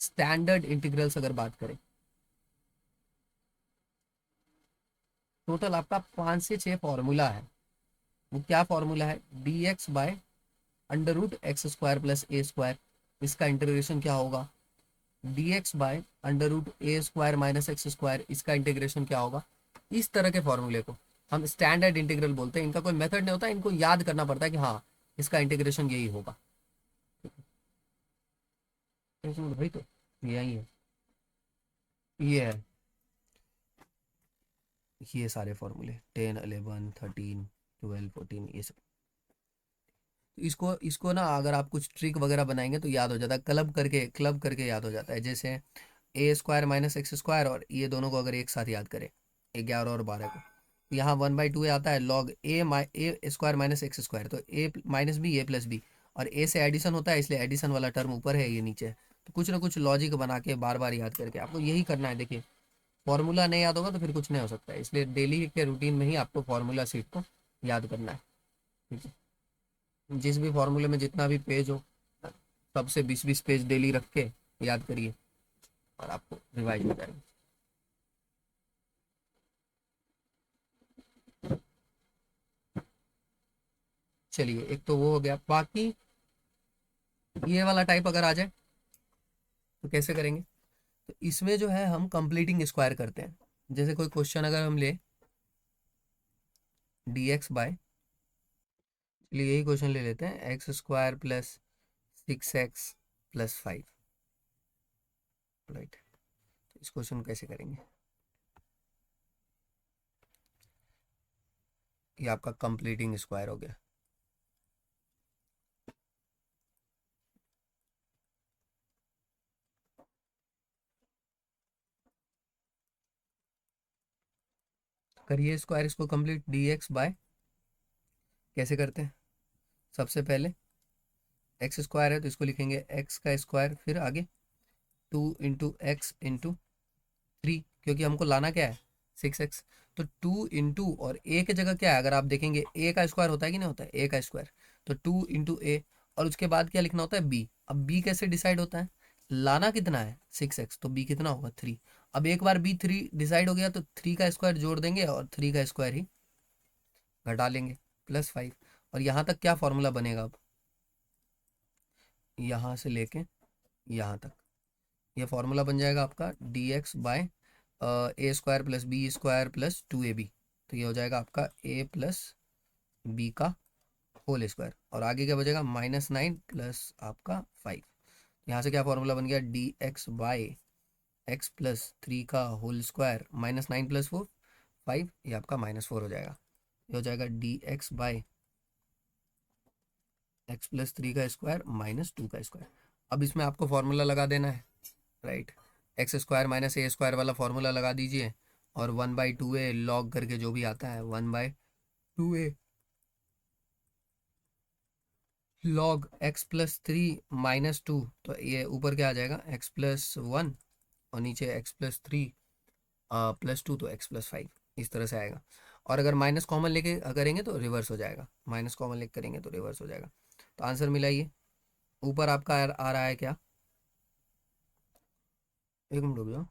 स्टैंडर्ड इंटीग्रल्स अगर बात करें, टोटल आपका 5 से 6 फॉर्मूला है। वो क्या फॉर्मूला है, d x by under root x square plus a square, इसका इंटीग्रेशन क्या होगा, d x by under root a square minus x square, इसका इंटीग्रेशन क्या होगा। इस तरह के फॉर्मूले को हम स्टैंडर्ड इंटीग्रल बोलते हैं। इनका कोई मेथड नहीं होता, इनको याद करना पड़ता है कि हाँ इसका इंटीग्रेशन यही होगा, भाई तो यही है, ये है, ये सारे फॉर्मूले 10 11 13 12 14 ये सब। तो इसको इसको ना अगर आप कुछ ट्रिक वगैरह बनाएंगे तो याद हो जाता है, क्लब करके याद हो जाता है। जैसे ए स्क्वायर माइनस एक्स स्क्वायर, और ये दोनों को अगर एक साथ याद करें 11 और 12 को, तो यहाँ 1/2 आता है लॉग ए स्क्वायर माइनस एक्स स्क्वायर, तो ए माइनस बी ए प्लस बी, और ए से एडिशन होता है इसलिए एडिशन वाला टर्म ऊपर है ये नीचे है। तो कुछ ना कुछ लॉजिक बना के बार बार याद करके आपको यही करना है। देखिए फॉर्मूला नहीं याद होगा तो फिर कुछ नहीं हो सकता है, इसलिए डेली के रूटीन में ही आपको फॉर्मूला सीट को याद करना है, ठीक है। जिस भी फॉर्मूले में जितना भी पेज हो, सबसे 20-20 पेज डेली रख के याद करिए और आपको रिवाइज हो जाएगा। चलिए एक तो वो हो गया। बाकी ये वाला टाइप अगर आ जाए तो कैसे करेंगे, तो इसमें जो है हम कंप्लीटिंग स्क्वायर करते हैं। जैसे कोई क्वेश्चन अगर हम ले डी एक्स बाय, चलिए यही क्वेश्चन ले लेते हैं, x square plus 6x plus 5, right. तो इस क्वेश्चन को कैसे करेंगे, ये आपका कंप्लीटिंग स्क्वायर हो गया। करिए स्क्वायर इसको कंप्लीट, डी एक्स बाय कैसे करते हैं, सबसे पहले एक्स स्क्वायर है तो इसको लिखेंगे एक्स का स्क्वायर, फिर आगे 2 × x × 3, क्योंकि हमको लाना क्या है 6x, तो 2 × और ए की जगह क्या है, अगर आप देखेंगे ए का स्क्वायर होता है कि नहीं होता है, ए का स्क्वायर, तो 2 × a, और उसके बाद क्या लिखना होता है b। अब b कैसे डिसाइड होता है, लाना कितना है 6x, तो b कितना होगा 3। अब एक बार b 3 डिसाइड हो गया तो 3 का स्क्वायर जोड़ देंगे और 3 का स्क्वायर ही घटा लेंगे +5। और यहाँ तक क्या फॉर्मूला बनेगा, अब यहाँ से लेके यहाँ तक ये फॉर्मूला बन जाएगा आपका dx/a² + b² + 2ab। तो ये हो जाएगा आपका a + b का होल स्क्वायर, और आगे क्या बचेगा -9 प्लस आपका 5। यहाँ से क्या फॉर्मूला बन गया, dx/x + 3 का होल स्क्वायर -9 + 4 5, ये आपका -4 हो जाएगा। ये हो जाएगा dx/x + 3 का स्क्वायर -2 का स्क्वायर। अब इसमें आपको फॉर्मूला लगा देना है, राइट। x² - a² वाला फॉर्मूला लगा दीजिए, और 1/2a लॉग करके जो भी आता है 1/2a लॉग x + 3 - 2, तो ये ऊपर क्या आ जाएगा x + 1, और नीचे x + 3 + 2, तो x + 5, इस तरह से आएगा। और अगर माइनस कॉमन लेके करेंगे तो रिवर्स हो जाएगा, माइनस कॉमन लेके करेंगे तो रिवर्स हो जाएगा। तो आंसर मिला ये। ऊपर आपका आ रहा है क्या, एक मिनट रुक जाओ,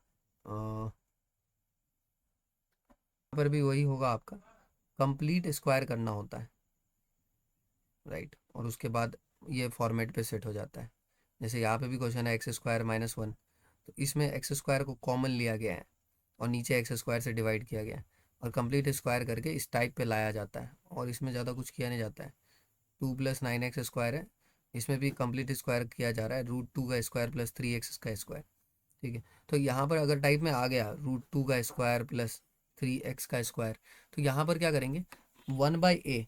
पर भी वही होगा आपका, कंप्लीट स्क्वायर करना होता है, राइट। और उसके बाद ये फॉर्मेट पे सेट हो जाता है। जैसे यहाँ पे भी क्वेश्चन है x² - 1, तो इसमें x² को कॉमन लिया गया है और नीचे x² से डिवाइड किया गया है, और कंप्लीट स्क्वायर करके इस टाइप पे लाया जाता है, और इसमें ज़्यादा कुछ किया नहीं जाता है। 2 + 9x² है, इसमें भी कंप्लीट स्क्वायर किया जा रहा है, √2 का स्क्वायर + 3x का स्क्वायर, ठीक है। तो यहाँ पर अगर टाइप में आ गया √2 का स्क्वायर + 3x का स्क्वायर, तो यहाँ पर क्या करेंगे 1/a,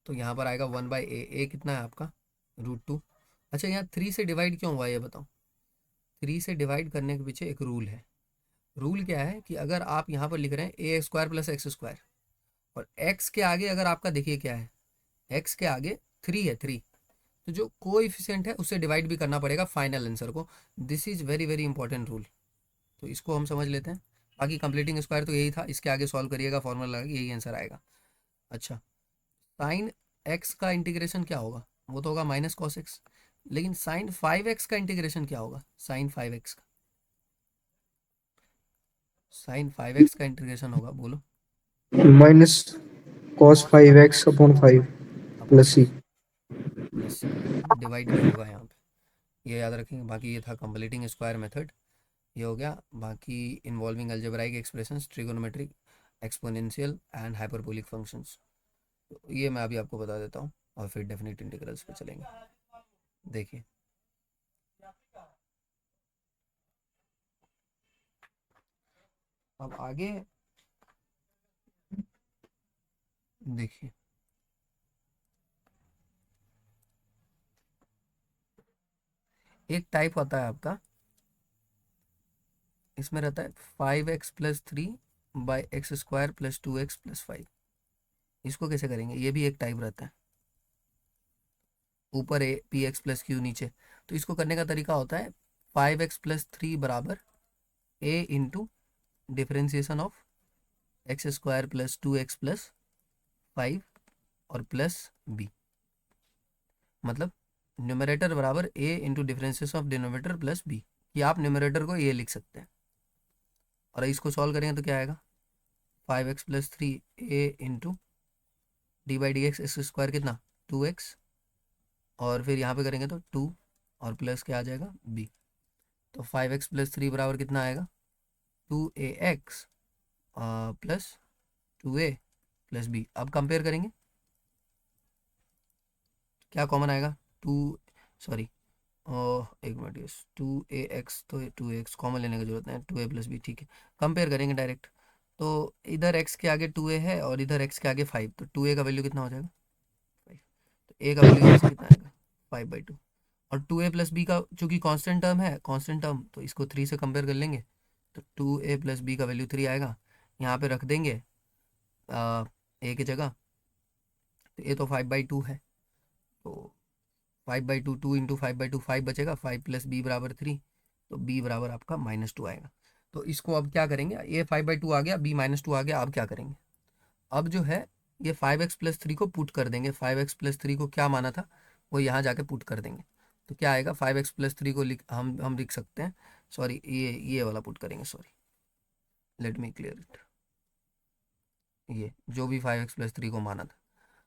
तो यहाँ पर आएगा 1/a। a कितना है आपका √2। अच्छा, यहाँ 3 से डिवाइड क्यों हुआ ये बताओ। 3 से डिवाइड करने के पीछे एक रूल है। रूल क्या है कि अगर आप यहाँ पर लिख रहे हैं a² + x², और x के आगे अगर आपका देखिए क्या है, x के आगे 3 है, 3, तो जो कोएफिशिएंट है उससे डिवाइड भी करना पड़ेगा फाइनल आंसर को। This is very very important rule, तो इसको हम समझ लेते हैं। बाकी कंप्लीटिंग स्क्वायर तो यही था, इसके आगे सॉल्व करिएगा, फॉर्मूला लगा यही आंसर आएगा। अच्छा, साइन एक्स का इंटीग्रेशन क्या होगा, वो तो होगा -cos x। लेकिन साइन 5x का इंटीग्रेशन क्या होगा, साइन 5x का, साइन 5x का इंटीग्रेशन होगा, बोलो। -cos 5x/5 upon + 5 c। + c, divide भी होगा यहाँ पे, ये याद रखेंगे। बाकी ये था कंप्लीटिंग स्क्वायर मेथड, ये हो गया। बाकी involving algebraic expressions, trigonometric, exponential and hyperbolic functions, तो ये मैं अभी आपको बता देता हूँ, और फिर डेफिनेट इंटीग्रल्स पे चलेंगे। देखिए, अब आगे देखिए, एक टाइप होता है आपका, इसमें रहता है 5x + 3/x² + 2x + 5। इसको कैसे करेंगे, ये भी एक टाइप रहता है, ऊपर a px + q नीचे। तो इसको करने का तरीका होता है 5x + 3 = a into differentiation of x² + 2x + 5 और प्लस b, मतलब न्यूमरेटर बराबर a into differentiation of denominator plus b। ये आप न्यूमरेटर को ये लिख सकते हैं, और इसको सॉल्व करेंगे तो क्या आएगा 5x + 3 a into d/dx x² कितना 2x, और फिर यहाँ पे करेंगे तो 2, और प्लस क्या आ जाएगा b। तो 5x + 3 बराबर कितना आएगा 2ax + 2a + b। अब कंपेयर करेंगे, क्या कॉमन आएगा 2, सॉरी, एक मिनट, यस 2ax, तो 2ax कॉमन लेने की जरूरत नहीं, 2a + b, ठीक है। कंपेयर करेंगे डायरेक्ट, तो इधर x के आगे 2a है और इधर x के आगे 5, तो 2a का वैल्यू कितना हो जाएगा 5, तो a का वैल्यू यहाँ से कितना आएगा 5/2। और 2a + b का चूंकि कांस्टेंट टर्म है, कांस्टेंट टर्म, तो इसको 3 से कंपेयर कर लेंगे, तो 2a + b का वैल्यू 3 आएगा। यहाँ पे रख देंगे a की जगह, तो a तो 5/2 है, तो 5/2, 2 इंटू 5/2 5 बचेगा, 5 + b = 3, तो b बराबर आपका -2 आएगा। तो इसको अब क्या करेंगे, a 5/2 आ गया, b -2 आ गया। अब क्या करेंगे, अब जो है ये 5x+3 को पुट कर देंगे, 5x+3 को क्या माना था वो यहाँ जाके पुट कर देंगे, तो क्या आएगा 5x+3 को हम लिख सकते हैं, सॉरी ये वाला पुट करेंगे, sorry let me clear it, ये जो भी 5x+3 को माना था,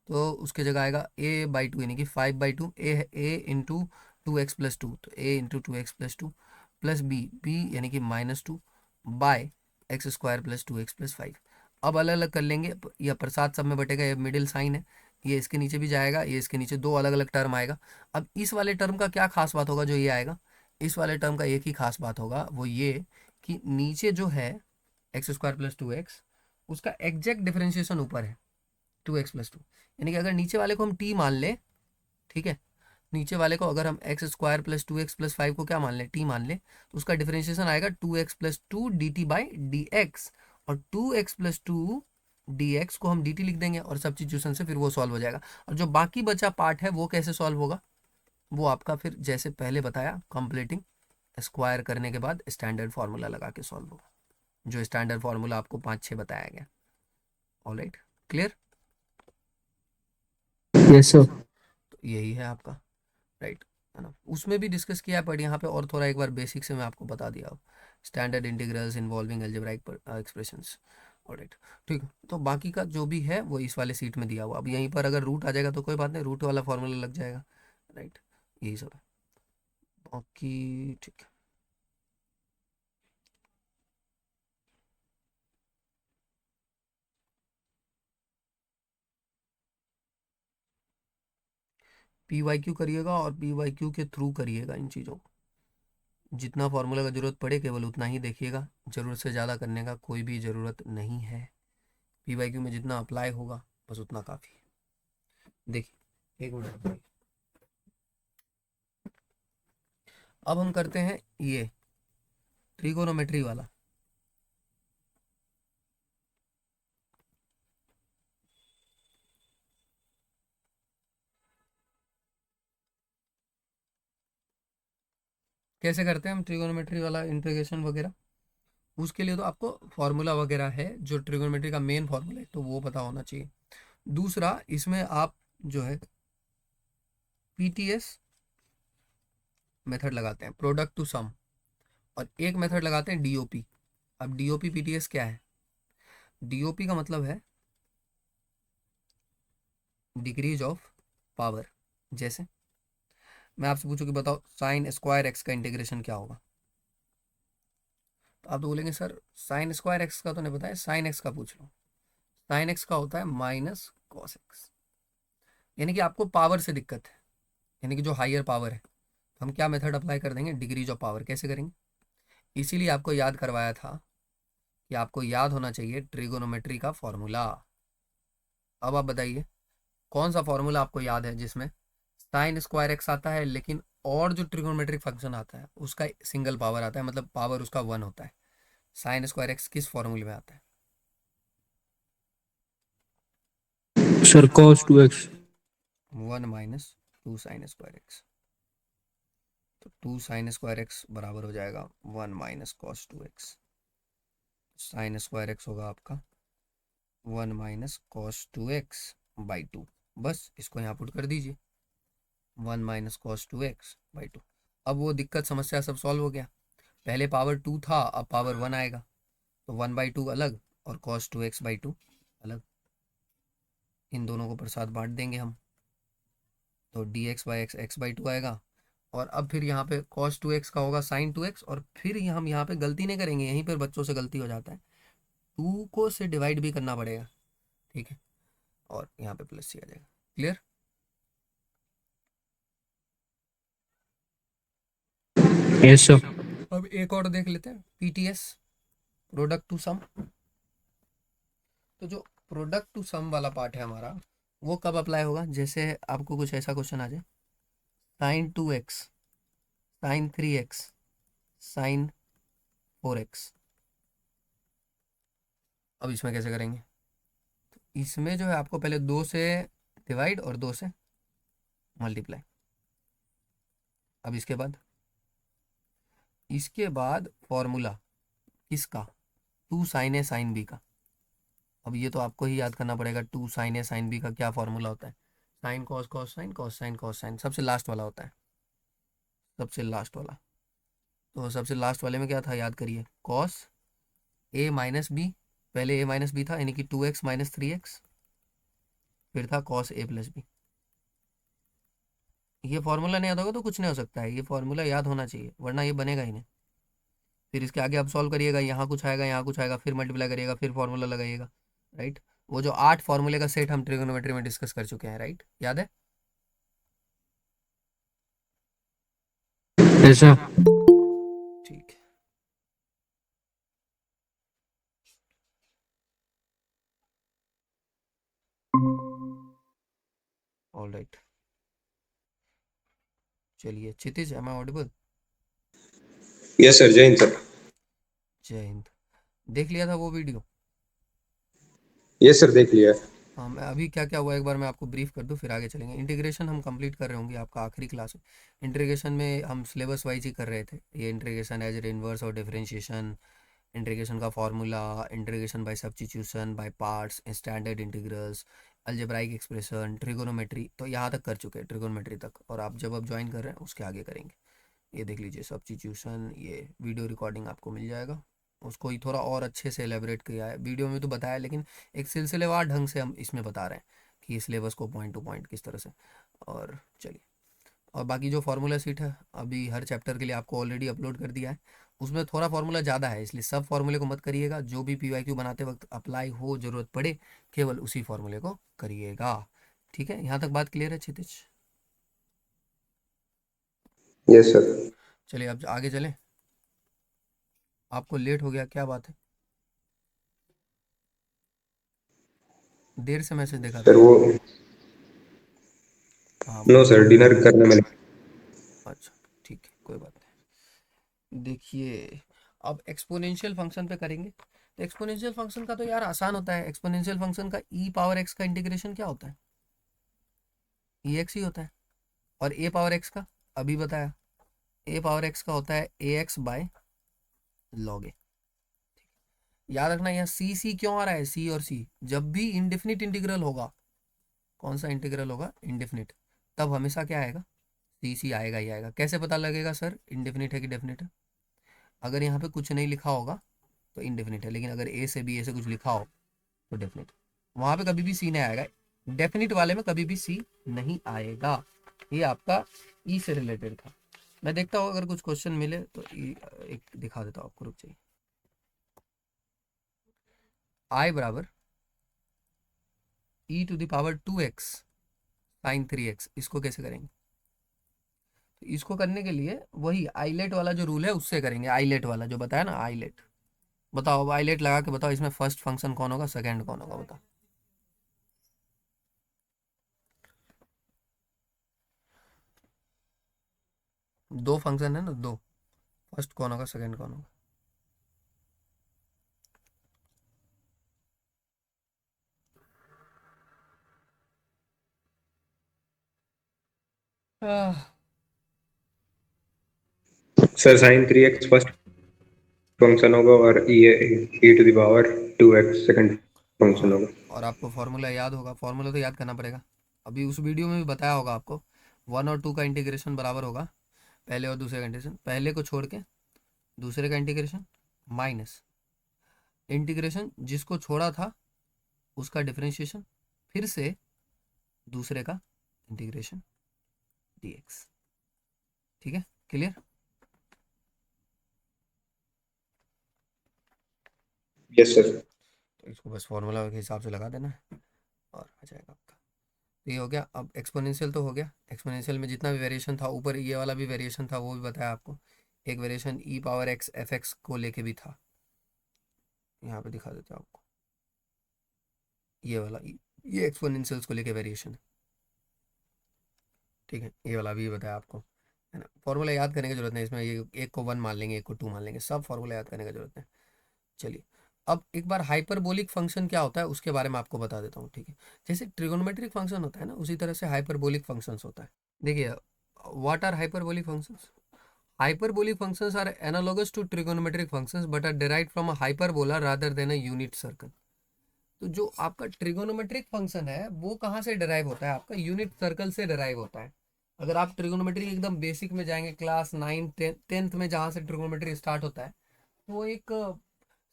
तो उसके जगह आएगा a/2 यानी कि 5/2 a इंटू 2x+2, तो a into 2x+2 plus B यानी कि -2 बाय x² + 2x + 5। अब अलग अलग कर लेंगे, या प्रसाद सब में बटेगा, ये मिडिल साइन है, ये इसके नीचे भी जाएगा, ये इसके नीचे, दो अलग अलग टर्म आएगा। अब इस वाले टर्म का क्या खास बात होगा जो ये आएगा, इस वाले टर्म का एक ही खास बात होगा, वो ये कि नीचे जो है x² + 2x उसका एग्जैक्ट डिफरेंशिएशन ऊपर है 2x+2, यानी कि अगर नीचे वाले को हम t मान ले, ठीक है, नीचे वाले को अगर हम x² + 2x + 5 को क्या मान ले, t मान ले, तो उसका डिफरेंशिएशन आएगा 2x+2 dt/dx, और 2x+2 dx को हम dt लिख देंगे और सब्स्टिट्यूशन से फिर वो सॉल्व हो जाएगा। और जो बाकी बचा पार्ट है वो कैसे सॉल्व होगा, वो आपका फिर जैसे पहले बताया कंप्लीटिंग स्क्वायर करने के बाद स्टैंडर्ड फार्मूला लगा के सॉल्व होगा, जो स्टैंडर्ड फार्मूला आपको 5-6 बताया गया। Alright, clear? Yes, sir. तो यही है आपका, राइट, है ना, उसमें भी डिस्कस किया है, बट यहाँ पे और थोड़ा एक बार बेसिक से मैं आपको बता दिया, standard integrals involving algebraic expressions. Alright, ठीक है, तो बाकी का जो भी है वो इस वाले सीट में दिया हुआ, अब यहीं पर अगर रूट आ जाएगा तो कोई बात नहीं, रूट वाला फॉर्मूला लग जाएगा, राइट, यही सब है बाकी, ठीक है। PYQ करिएगा और PYQ के थ्रू करिएगा इन चीज़ों को, जितना फार्मूला का ज़रूरत पड़े केवल उतना ही देखिएगा, ज़रूरत से ज़्यादा करने का कोई भी ज़रूरत नहीं है, PYQ में जितना अप्लाई होगा बस उतना काफ़ी है। देखिए एक मिनट रुकिए। अब हम करते हैं ये ट्रिगोनोमेट्री वाला, कैसे करते हैं हम ट्रिगोनोमेट्री वाला इंटीग्रेशन वगैरह, उसके लिए तो आपको फार्मूला वगैरह है, जो ट्रिगोनोमेट्री का मेन फार्मूला है तो वो पता होना चाहिए। दूसरा, इसमें आप जो है PTS मेथड लगाते हैं, प्रोडक्ट टू सम, और एक मेथड लगाते हैं DOP। अब DOP PTS क्या है, DOP का मतलब है डिक्रीज ऑफ पावर। जैसे मैं आपसे पूछूं कि बताओ sin² x का इंटीग्रेशन क्या होगा, तो आप तो बोलेंगे सर sin² x का तो नहीं पता है, sin x का पूछ लो, sin x का होता है -cos x, यानी कि आपको पावर से दिक्कत है, यानी कि जो हायर पावर है, तो हम क्या मेथड अप्लाई कर देंगे, डिग्रीज ऑफ पावर। कैसे करेंगे, इसीलिए आपको याद करवाया था कि आपको याद होना चाहिए ट्रिगोनोमेट्री का फॉर्मूला। अब आप बताइए कौन सा फॉर्मूला आपको याद है जिसमें sin² x आता है, लेकिन और जो ट्रिगोनोमेट्रिक फंक्शन आता है उसका सिंगल पावर आता है, मतलब पावर उसका 1 होता है। sin² x किस फॉर्मूले में आता है, Sir, cos 2x. 1 - 2 sin²x, तो 2 sin² x बराबर हो जाएगा 1 - cos 2x, sin² x होगा आपका 1 - cos 2x/2, बस इसको यहाँ पुट कर दीजिए, 1 - cos 2x/2। अब वो दिक्कत समस्या सब सॉल्व हो गया, पहले पावर 2 था अब पावर 1 आएगा, तो 1/2 अलग और cos 2x/2 अलग, इन दोनों को प्रसाद बांट देंगे हम, तो dx/x x/2 आएगा। और अब फिर यहाँ पे cos 2x का होगा sin 2x, और फिर हम यहाँ पे गलती नहीं करेंगे, यहीं पर बच्चों से गलती हो जाता है, 2 को से डिवाइड भी करना पड़ेगा, ठीक है, और यहाँ पे प्लस सी आ जाएगा। क्लियर? Yes, sir. अब एक और देख लेते हैं, PTS प्रोडक्ट टू सम। तो जो प्रोडक्ट टू सम वाला पार्ट है हमारा, वो कब अप्लाई होगा, जैसे आपको कुछ ऐसा क्वेश्चन आ जाए, sin 2x sin 3x sin 4x, अब इसमें कैसे करेंगे, इसमें जो है आपको पहले 2 से डिवाइड और 2 से मल्टीप्लाई, अब इसके बाद फॉर्मूला किसका, 2 sin A sin B का, अब ये तो आपको ही याद करना पड़ेगा, 2 साइन ए साइन बी का क्या फॉर्मूला होता है, sine cos cos sine cos sine cos sine, सबसे लास्ट वाला होता है, सबसे लास्ट वाला। तो सबसे लास्ट वाले में क्या था याद करिए, कॉस ए माइनस बी, पहले ए माइनस बी था यानी कि 2x माइनस 3x, फिर था कॉस ए प्लस बी। ये फॉर्मूला नहीं याद होगा तो कुछ नहीं हो सकता है, ये फॉर्मूला याद होना चाहिए वरना ये बनेगा ही नहीं। फिर इसके आगे आप सॉल्व करिएगा, यहाँ कुछ आएगा यहाँ कुछ आएगा, फिर मल्टीप्लाई करिएगा, फिर फॉर्मूला लगाइएगा, राइट। वो जो 8 फॉर्मूले का सेट हम ट्रिगोनोमेट्री में डिस्कस कर चुके हैं, राइट, याद है? ऐसा ठीक है। ऑल राइट, चलिए Kshitij, am I audible? Yes sir, जय हिंद सर। जय हिंद। देख लिया था वो वीडियो? यस सर, देख लिया। हाँ, मैं अभी क्या क्या हुआ एक बार मैं आपको ब्रीफ कर दूं, फिर आगे चलेंगे। इंटीग्रेशन हम कंप्लीट कर रहे होंगे, आपका आखिरी क्लास है। इंटीग्रेशन में हम सिलेबस वाइज ही कर रहे थे, ये इंटीग्रेशन एज इनवर्स और डिफरेंशिएशन, इंटीग्रेशन का formula, integration by substitution, by parts, standard integrals, algebraic expression, trigonometry, तो यहाँ तक कर चुके हैं, ट्रिगोनोमेट्री तक। और आप जब अब ज्वाइन कर रहे हैं उसके आगे करेंगे। ये देख लीजिए सब्स्टिट्यूशन, ये वीडियो रिकॉर्डिंग आपको मिल जाएगा, उसको ही थोड़ा और अच्छे से एलेबरेट किया है, वीडियो में तो बताया लेकिन एक सिलसिलेवार ढंग से हम इसमें बता रहे हैं कि सिलेबस को पॉइंट टू पॉइंट किस तरह से। और चलिए, और बाकी जो फार्मूला सीट है अभी हर चैप्टर के लिए आपको ऑलरेडी अपलोड कर दिया है, उसमें थोड़ा फार्मूला ज़्यादा है, इसलिए सब फार्मूले को मत करिएगा, जो भी पीवाईक्यू बनाते वक्त अप्लाई हो, ज़रूरत पड़े, केवल उसी फार्मूले को करिएगा। ठीक है, यहाँ तक बात क्लियर है क्षितिज? Yes sir. चलिए अब आगे चलें। आपको लेट हो गया, क्या बात है? देर से मैसेज देखा था सर क्या? वो हाँ नो बोलिए। सर, डिनर करने में। अच्छा, ठीक है, कोई बात नहीं। देखिए, अब एक्सपोनेंशियल फंक्शन पे करेंगे। तो एक्सपोनेंशियल फंक्शन का तो यार आसान होता है, एक्सपोनेंशियल फंक्शन का ई पावर एक्स का इंटीग्रेशन क्या होता है? ई एक्स ही होता है। और ए पावर एक्स का अभी बताया, ए पावर एक्स का होता है ए एक्स बाय लॉग ए। याद रखना यहाँ सी सी क्यों आ रहा है, सी और सी, जब भी इंडेफिनिट इंटीग्रल होगा, कौन सा इंटीग्रल होगा, इंडेफिनिट, तब हमेशा क्या आएगा, सी सी आएगा ही आएगा। कैसे पता लगेगा सर इंडेफिनिट है कि डेफिनिट है? अगर यहाँ पे कुछ नहीं लिखा होगा तो इंडेफिनिट है, लेकिन अगर ए से बी ए से कुछ लिखा हो तो डेफिनिट। वहां पे कभी भी सी नहीं आएगा, डेफिनिट वाले में कभी भी सी नहीं आएगा। ये आपका ई से रिलेटेड था। मैं देखता हूँ अगर कुछ क्वेश्चन मिले तो एक दिखा देता हूँ आपको, रुक जाइए। आई बराबर E to the power 2x sine 3x, इसको कैसे करेंगे? तो इसको करने के लिए वही आईलेट वाला जो रूल है उससे करेंगे, आईलेट वाला जो बताया ना, आईलेट। बताओ, अब आईलेट लगा के बताओ, इसमें फर्स्ट फंक्शन कौन होगा, सेकंड कौन होगा, बताओ। दो फंक्शन है ना, दो, फर्स्ट कौन होगा, सेकंड कौन होगा? Ah, sir sine 3x first function होगा और e to the power 2x second function हाँ, होगा। और आपको फॉर्मूला याद होगा, फॉर्मूला तो याद करना पड़ेगा, अभी उस वीडियो में भी बताया होगा आपको। 1 और 2 का इंटीग्रेशन बराबर होगा पहले और दूसरे का इंटीग्रेशन, पहले को छोड़ के दूसरे का इंटीग्रेशन, माइनस इंटीग्रेशन जिसको छोड़ा था उसका डिफरेंशिएशन, फिर से दूसरे का इंटीग्रेशन डीएक्स। ठीक है, क्लियर? Yes sir. तो इसको बस फॉर्मूला के हिसाब से लगा देना है और आ जाएगा आपका। तो ये हो गया। अब एक्सपोनेंशियल तो हो गया, एक्सपोनेंशियल में जितना भी वेरिएशन था, ऊपर ये वाला भी वेरिएशन था वो भी बताया आपको। एक वेरिएशन ई पावर एक्स एफ एक्स को लेके भी था, यहाँ पे दिखा देता हूँ आपको, ये वाला ये एक्सपोनेंशियल्स को लेके वेरिएशन है। ठीक है, ये वाला भी बताया आपको, है ना। फॉर्मूला याद करने की जरूरत नहीं इसमें, ये एक को 1 मान लेंगे, एक को 2 मान लेंगे, सब फॉर्मूला याद करने की जरूरत है। चलिए, अब एक बार हाइपरबोलिक फंक्शन क्या होता है उसके बारे में आपको बता देता हूँ, ठीक है। जैसे ट्रिगोनोमेट्रिक फंक्शन होता है ना, उसी तरह से हाइपरबोलिक फंक्शंस होता है। देखिए, what are hyperbolic functions? Hyperbolic functions are analogous to trigonometric functions but are derived from a hyperbola rather than a unit circle. तो जो आपका ट्रिगोनोमेट्रिक फंक्शन है वो कहाँ से डिराइव होता है, आपका यूनिट सर्कल से डिराइव होता है। अगर आप ट्रिगोनोमेट्री एकदम बेसिक में जाएंगे, क्लास 9 10th में जहाँ से ट्रिगोनोमेट्री स्टार्ट होता है, तो वो एक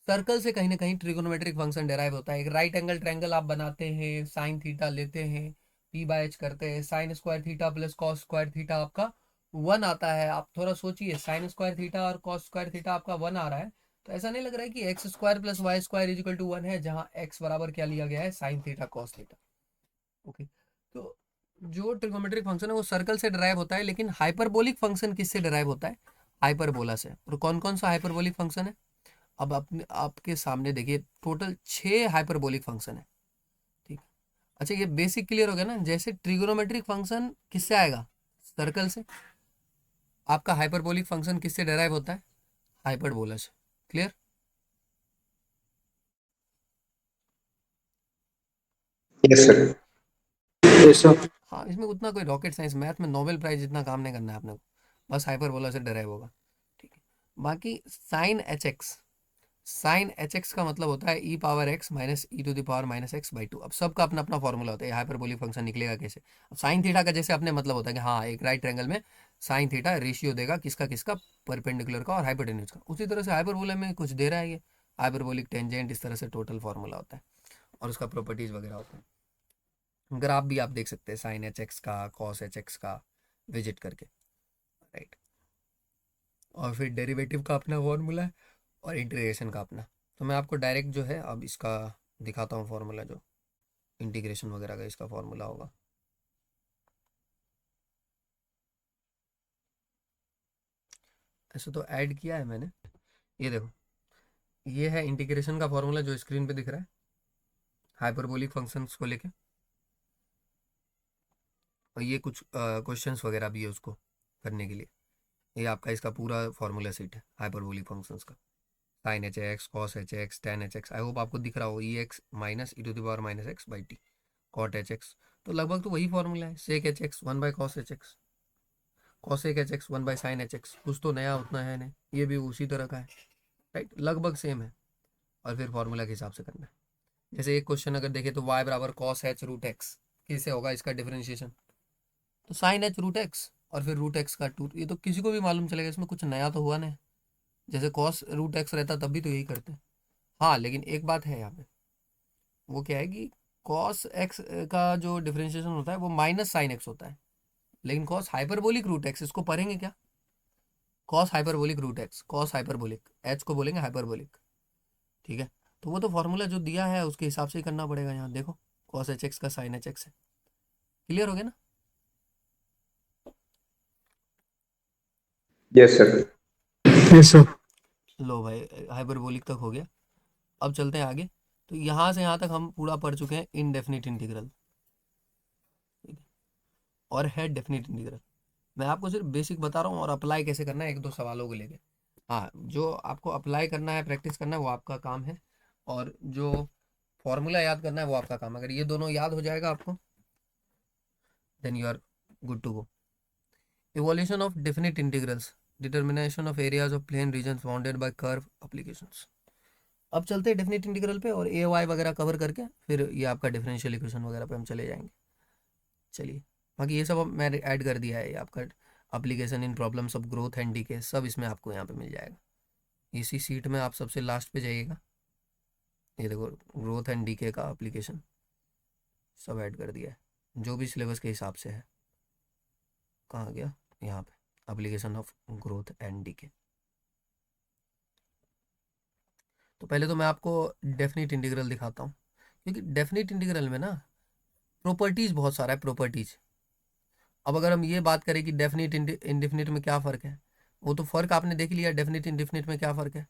सर्कल से कहीं ना कहीं ट्रिगोनोमेट्रिक फंक्शन डिराइव होता है। एक राइट एंगल ट्रायंगल आप बनाते हैं, साइन थीटा लेते हैं, पी बाय एच करते हैं, sine square theta plus cos square theta आपका 1 आता है। आप थोड़ा सोचिए, साइन स्क्वायर थीटा और कॉस स्क्वायर थीटा आपका 1 आ रहा है, तो ऐसा नहीं लग रहा है कि x square plus y square equal to 1 है, जहाँ एक्स बराबर क्या लिया गया है, sine theta cos theta. Okay, तो जो ट्रिगोनोमेट्रिक फंक्शन है वो सर्कल से डिराइव होता है, लेकिन हाइपरबोलिक फंक्शन किससे डिराइव होता है, हाइपरबोला से। और कौन कौन सा हाइपरबोलिक फंक्शन है, अब अपने आपके सामने देखिए, टोटल 6 हाइपरबोलिक फंक्शन है। ठीक है, अच्छा ये बेसिक क्लियर हो गया ना। जैसे ट्रिगोनोमेट्रिक फंक्शन किससे आएगा, सर्कल से, आपका हाइपरबोलिक फंक्शन किससे डिराइव होता है, हाइपरबोला से। Clear? Yes, sir. Yes, sir. हाँ, इसमें उतना कोई रॉकेट साइंस, मैथ में नोबेल प्राइज इतना काम नहीं करना है आपने को, बस हाइपरबोला से डिराइव होगा। ठीक है, बाकी साइन एच एक्स का मतलब होता है E power X minus E to the power minus X by two. अब सबका अपना अपना फॉर्मूला होता है, हाइपरबोलिक फंक्शन निकलेगा कैसे। अब साइन थीटा का जैसे अपने मतलब होता है कि हाँ, एक राइट ट्रायंगल में साइन थीटा रेशियो देगा किसका किसका, परपेंडिकुलर का और हाइपोटेन्यूज का। उसी तरह से हाइपरबोला में कुछ दे रहा है ये, हाइपरबोलिक टेंजेंट, इस तरह से टोटल फॉर्मूला होता है और उसका प्रॉपर्टीज वगैरह होता है। ग्राफ भी आप देख सकते हैं साइन एच एक्स का, कॉस एच एक्स का, विजिट करके, राइट। और फिर डेरिवेटिव का अपना फॉर्मूला है और इंटीग्रेशन का अपना। तो मैं आपको डायरेक्ट जो है अब इसका दिखाता हूँ फॉर्मूला, जो इंटीग्रेशन वगैरह का इसका फॉर्मूला होगा। ऐसे तो ऐड किया है मैंने, ये देखो, ये है इंटीग्रेशन का फॉर्मूला जो स्क्रीन पे दिख रहा है, हाइपरबोलिक फंक्शंस को लेके। और ये कुछ क्वेश्चंस वगैरह भी है उसको करने के लिए। ये आपका इसका पूरा फॉर्मूला सेट है हाइपरबोलिक फंक्शंस का, sine H X, cos H X, tan H X. I hope आपको दिख रहा हो, E X minus E to the power minus X by T, cot H X. तो लगभग तो वही फॉर्मूला है, sec H X 1 by cos H X, cosec H X 1 by sine H X. कुछ तो नया उतना है नहीं, ये भी उसी तरह का है, राइट, लगभग सेम है। और फिर फॉर्मूला के हिसाब से करना है। जैसे एक क्वेश्चन अगर देखें तो y बराबर कॉस एच रूट एक्स, कैसे होगा इसका डिफरेंशिएशन, तो साइन एच रूट एक्स और फिर रूट एक्स का टू। ये तो किसी को भी मालूम चलेगा, इसमें कुछ नया तो हुआ नहीं। जैसे कॉस रूट एक्स रहता तब भी तो यही करते हैं। हाँ, लेकिन एक बात है यहाँ पे, वो क्या है कि कॉस एक्स का जो डिफरेंशिएशन होता है वो माइनस साइन एक्स होता है, लेकिन कॉस हाइपरबोलिक रूट एक्स, इसको पढ़ेंगे क्या, cos hyperbolic root x, cos hyperbolic h को बोलेंगे हाइपरबोलिक। ठीक है, तो वो तो फॉर्मूला जो दिया है उसके हिसाब से ही करना पड़ेगा। यहाँ देखो, कॉस एच एक्स का साइन एच एक्स है। क्लियर हो गया ना? Yes, sir. Yes, sir. लो भाई, हाइपरबोलिक तक हो गया। अब चलते हैं आगे। तो यहाँ से यहाँ तक हम पूरा पढ़ चुके हैं इनडेफिनिट इंटीग्रल, ठीक है, और है डेफिनिट इंटीग्रल। मैं आपको सिर्फ बेसिक बता रहा हूँ और अप्लाई कैसे करना है एक दो सवालों को लेके। हाँ, जो आपको अप्लाई करना है, प्रैक्टिस करना है, वो आपका काम है, और जो फॉर्मूला याद करना है वो आपका काम है। अगर ये दोनों याद हो जाएगा आपको, then you are good to go. Evolution of definite integrals, determination of areas of plane regions bounded by curve applications. अब चलते हैं डेफिनिट इंटीग्रल पे, और ए वाई वगैरह कवर करके फिर ये आपका डिफरेंशियल इक्वेशन वगैरह पे हम चले जाएंगे। चलिए, बाकी ये सब अब मैंने ऐड कर दिया है, ये आपका application in problems of growth and decay सब इसमें आपको यहाँ पे मिल जाएगा। इसी सीट में आप सबसे लास्ट पे जाइएगा, ये देखो, ग्रोथ एंड डीके का एप्लीकेशन सब ऐड कर दिया है जो भी सिलेबस के हिसाब से है। कहाँ गया, यहाँ पे application of growth and decay. तो पहले तो मैं आपको डेफिनिट इंटीग्रल दिखाता हूँ, क्योंकि डेफिनिट इंटीग्रल में ना प्रॉपर्टीज बहुत सारा है, प्रॉपर्टीज। अब अगर हम ये बात करें कि डेफिनिट इंडेफिनिट में क्या फ़र्क है, वो तो फ़र्क आपने देख लिया, डेफिनिट इंडेफिनिट में क्या फ़र्क है,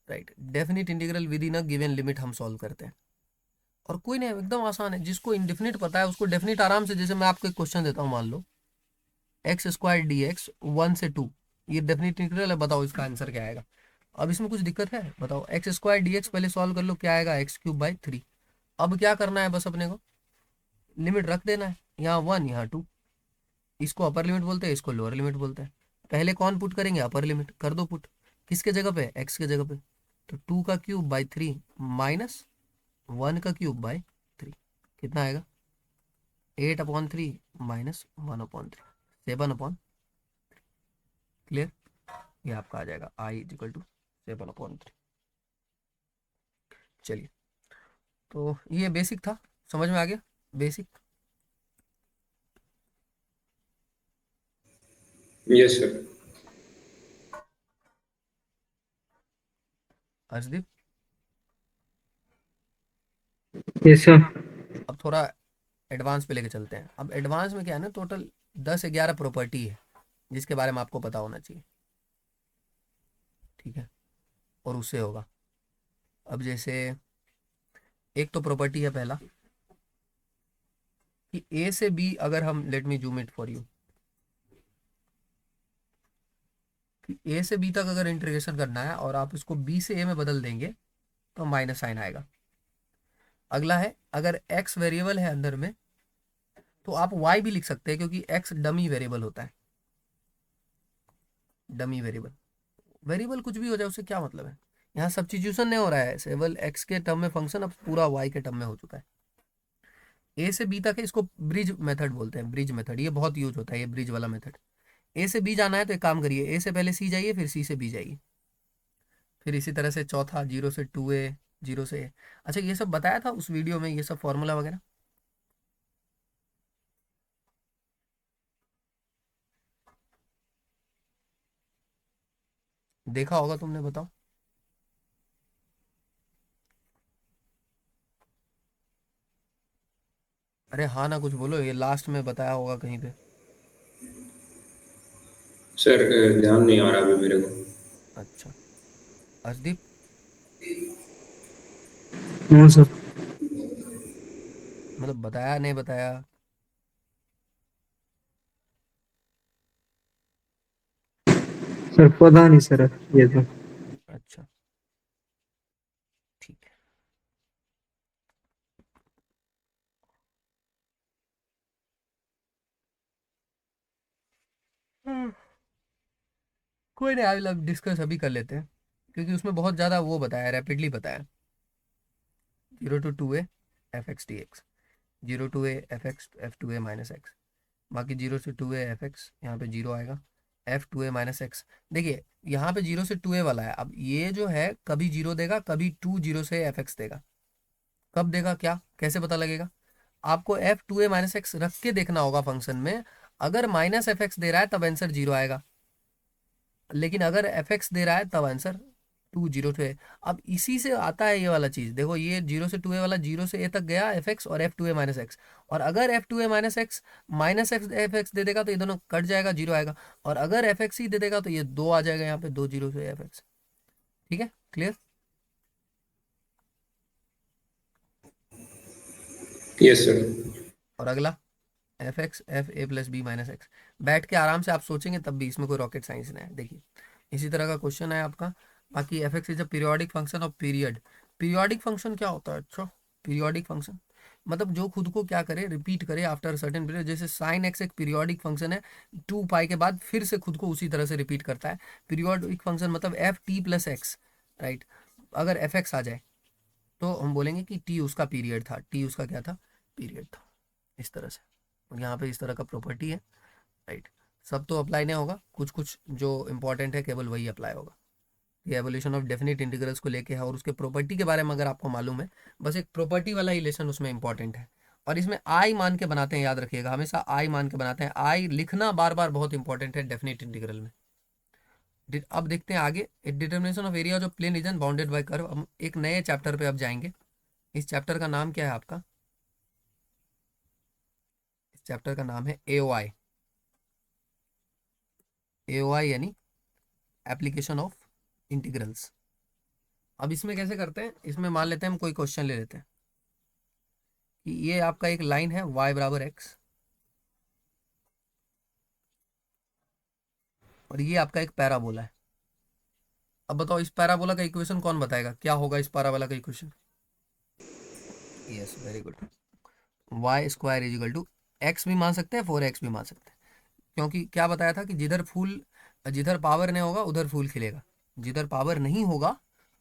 right. Definite integral with in a given limit हम सॉल्व करते हैं, और कोई नहीं, एकदम आसान है। जिसको इंडेफिनिट पता है उसको डेफिनिट आराम से, जैसे मैं आपको एक क्वेश्चन देता हूँ, मान लो एक्स स्क्वायर डी एक्स 1 से 2, ये डेफिनिट इंटीग्रल है, बताओ इसका आंसर क्या आएगा। अब इसमें कुछ दिक्कत है, बताओ, एक्स स्क्वायर डी एक्स पहले सॉल्व कर लो, क्या आएगा, x³ बाई 3। अब क्या करना है, बस अपने को लिमिट रख देना है, यहाँ 1 यहाँ 2, इसको अपर लिमिट बोलते हैं, इसको लोअर लिमिट बोलते हैं। पहले कौन पुट करेंगे, अपर लिमिट कर दो पुट, किसके जगह पे, एक्स के जगह पे, तो 2 का क्यूब बाई 3 माइनस 1 का क्यूब बाय 3 कितना आएगा? 8/3 माइनस 1/3 7/। क्लियर? ये आपका आ जाएगा I इक्वल टू 7/3। चलिए, तो ये बेसिक था, समझ में आ गया basic? Yes sir. Arshdeep, Yes, sir. अब थोड़ा एडवांस पे लेके चलते हैं। अब एडवांस में क्या है ना, टोटल 10-11 प्रॉपर्टी है जिसके बारे में आपको पता होना चाहिए, ठीक है? और उससे होगा, अब जैसे एक तो प्रॉपर्टी है पहला कि ए से बी, अगर हम, let me zoom it for you, कि ए से बी तक अगर इंटीग्रेशन करना है और आप इसको बी से ए में बदल देंगे तो माइनस साइन आएगा। अगला है, अगर एक्स वेरिएबल है अंदर में तो आप वाई भी लिख सकते हैं, क्योंकि एक्स डमी वेरिएबल होता है। डमी वेरिएबल, वेरिएबल कुछ भी हो जाए उससे क्या मतलब है, यहाँ सब्स्टिट्यूशन नहीं हो रहा है, केवल एक्स के टर्म में फंक्शन अब पूरा वाई के टर्म में हो चुका है। ए से बी तक है, इसको ब्रिज मेथड बोलते हैं, ब्रिज मेथड, ये बहुत यूज होता है ये ब्रिज वाला मेथड। ए से बी जाना है तो एक काम करिए, ए से पहले सी जाइए, फिर सी से बी जाइए, फिर इसी तरह से चौथा 0 से 2a, 0 से a। अच्छा, ये सब बताया था उस वीडियो में, ये सब फॉर्मूला वगैरह देखा होगा तुमने, बताओ। अरे हाँ ना, कुछ बोलो, ये लास्ट में बताया होगा कहीं पे। सर ध्यान नहीं आ रहा अभी मेरे को। अच्छा, अर्शदीप, No, sir. मतलब बताया नहीं बताया? Sir, पता नहीं सर ये तो। अच्छा, ठीक है। हम्म, कोई नहीं, आई डिस्कस अभी कर लेते हैं, क्योंकि उसमें बहुत ज़्यादा वो बताया, रैपिडली बताया। 0 to 2a f(x) dx, 0 to a f(x) f(2a - x), बाकी 0 से 2a f(x), यहाँ पे 0 आएगा, f(2a - x). देखिए, यहाँ पे 0 से 2a वाला है, अब ये जो है कभी 0 देगा, कभी 0 से f(x) देगा। कब देगा, क्या कैसे पता लगेगा? आपको f(2a - x) रख के देखना होगा फंक्शन में। अगर -f(x) दे रहा है तब आंसर 0 आएगा, लेकिन अगर f(x) दे रहा है तब आंसर 0 to a। अब इसी से आता है ये वाला चीज, देखो ये 0 से 2a वाला 0 से a तक गया f(x) और f(2a - x), और अगर f(2a - x) -f(x) दे देगा तो ये दोनों कट जाएगा, 0 आएगा, और अगर f(x) ही दे देगा तो ये 2 आ जाएगा, यहाँ पे 2 0 से f(x). ठीक है, क्लियर? Yes sir. और अगला f(x) f(a+b - x), बैठ के आराम से आप सोचेंगे तब भी, इसमें कोई रॉकेट साइंस नहीं है। देखिए, इसी तरह का क्वेश्चन है आपका। बाकी f(x) is a periodic function of period. Periodic function क्या होता है? अच्छा, पीरियोडिक फंक्शन मतलब जो खुद को क्या करे, रिपीट करे आफ्टर सर्टेन पीरियड। जैसे साइन एक्स एक पीरियोडिक फंक्शन है, 2 पाई के बाद फिर से खुद को उसी तरह से रिपीट करता है। पीरियोडिक फंक्शन मतलब f(t+x), राइट? अगर f(x) आ जाए तो हम बोलेंगे कि t उसका पीरियड था, t उसका क्या था, पीरियड था, इस तरह से। और यहाँ पे इस तरह का प्रॉपर्टी है, राइट? सब तो अप्लाई नहीं होगा, कुछ कुछ जो इंपॉर्टेंट है केवल वही अप्लाई होगा। ये एवोल्यूशन ऑफ डेफिनेट इंटीग्रल्स को लेके है, और उसके प्रॉपर्टी के बारे में अगर आपको मालूम है, बस एक प्रॉपर्टी वाला रिलेशन उसमें इंपॉर्टेंट है। और इसमें आई मान के बनाते हैं, याद रखिएगा, हमेशा आई मान के बनाते हैं। आई लिखना बार बार बहुत इंपॉर्टेंट है डेफिनेट इंटीग्रल में। अब देखते हैं आगे, determination of area of plain region bounded by curve. हम एक नए चैप्टर पे अब जाएंगे। इस चैप्टर का नाम क्या है आपका? इस चैप्टर का नाम है एओआई। एओआई यानी एप्लीकेशन ऑफ इंटीग्रल्स। अब इसमें कैसे करते हैं, इसमें मान लेते हैं हम कोई क्वेश्चन ले लेते हैं कि ये आपका एक लाइन है y = x, और ये आपका एक पैराबोला है। अब बताओ इस पैराबोला का इक्वेशन कौन बताएगा, क्या होगा इस पैराबोला का equation? Yes, very good. y² = x भी मान सकते हैं, 4x भी मान सकते हैं, क्योंकि क्या बताया था कि जिधर पावर नहीं होगा उधर फूल खिलेगा, जिधर पावर नहीं होगा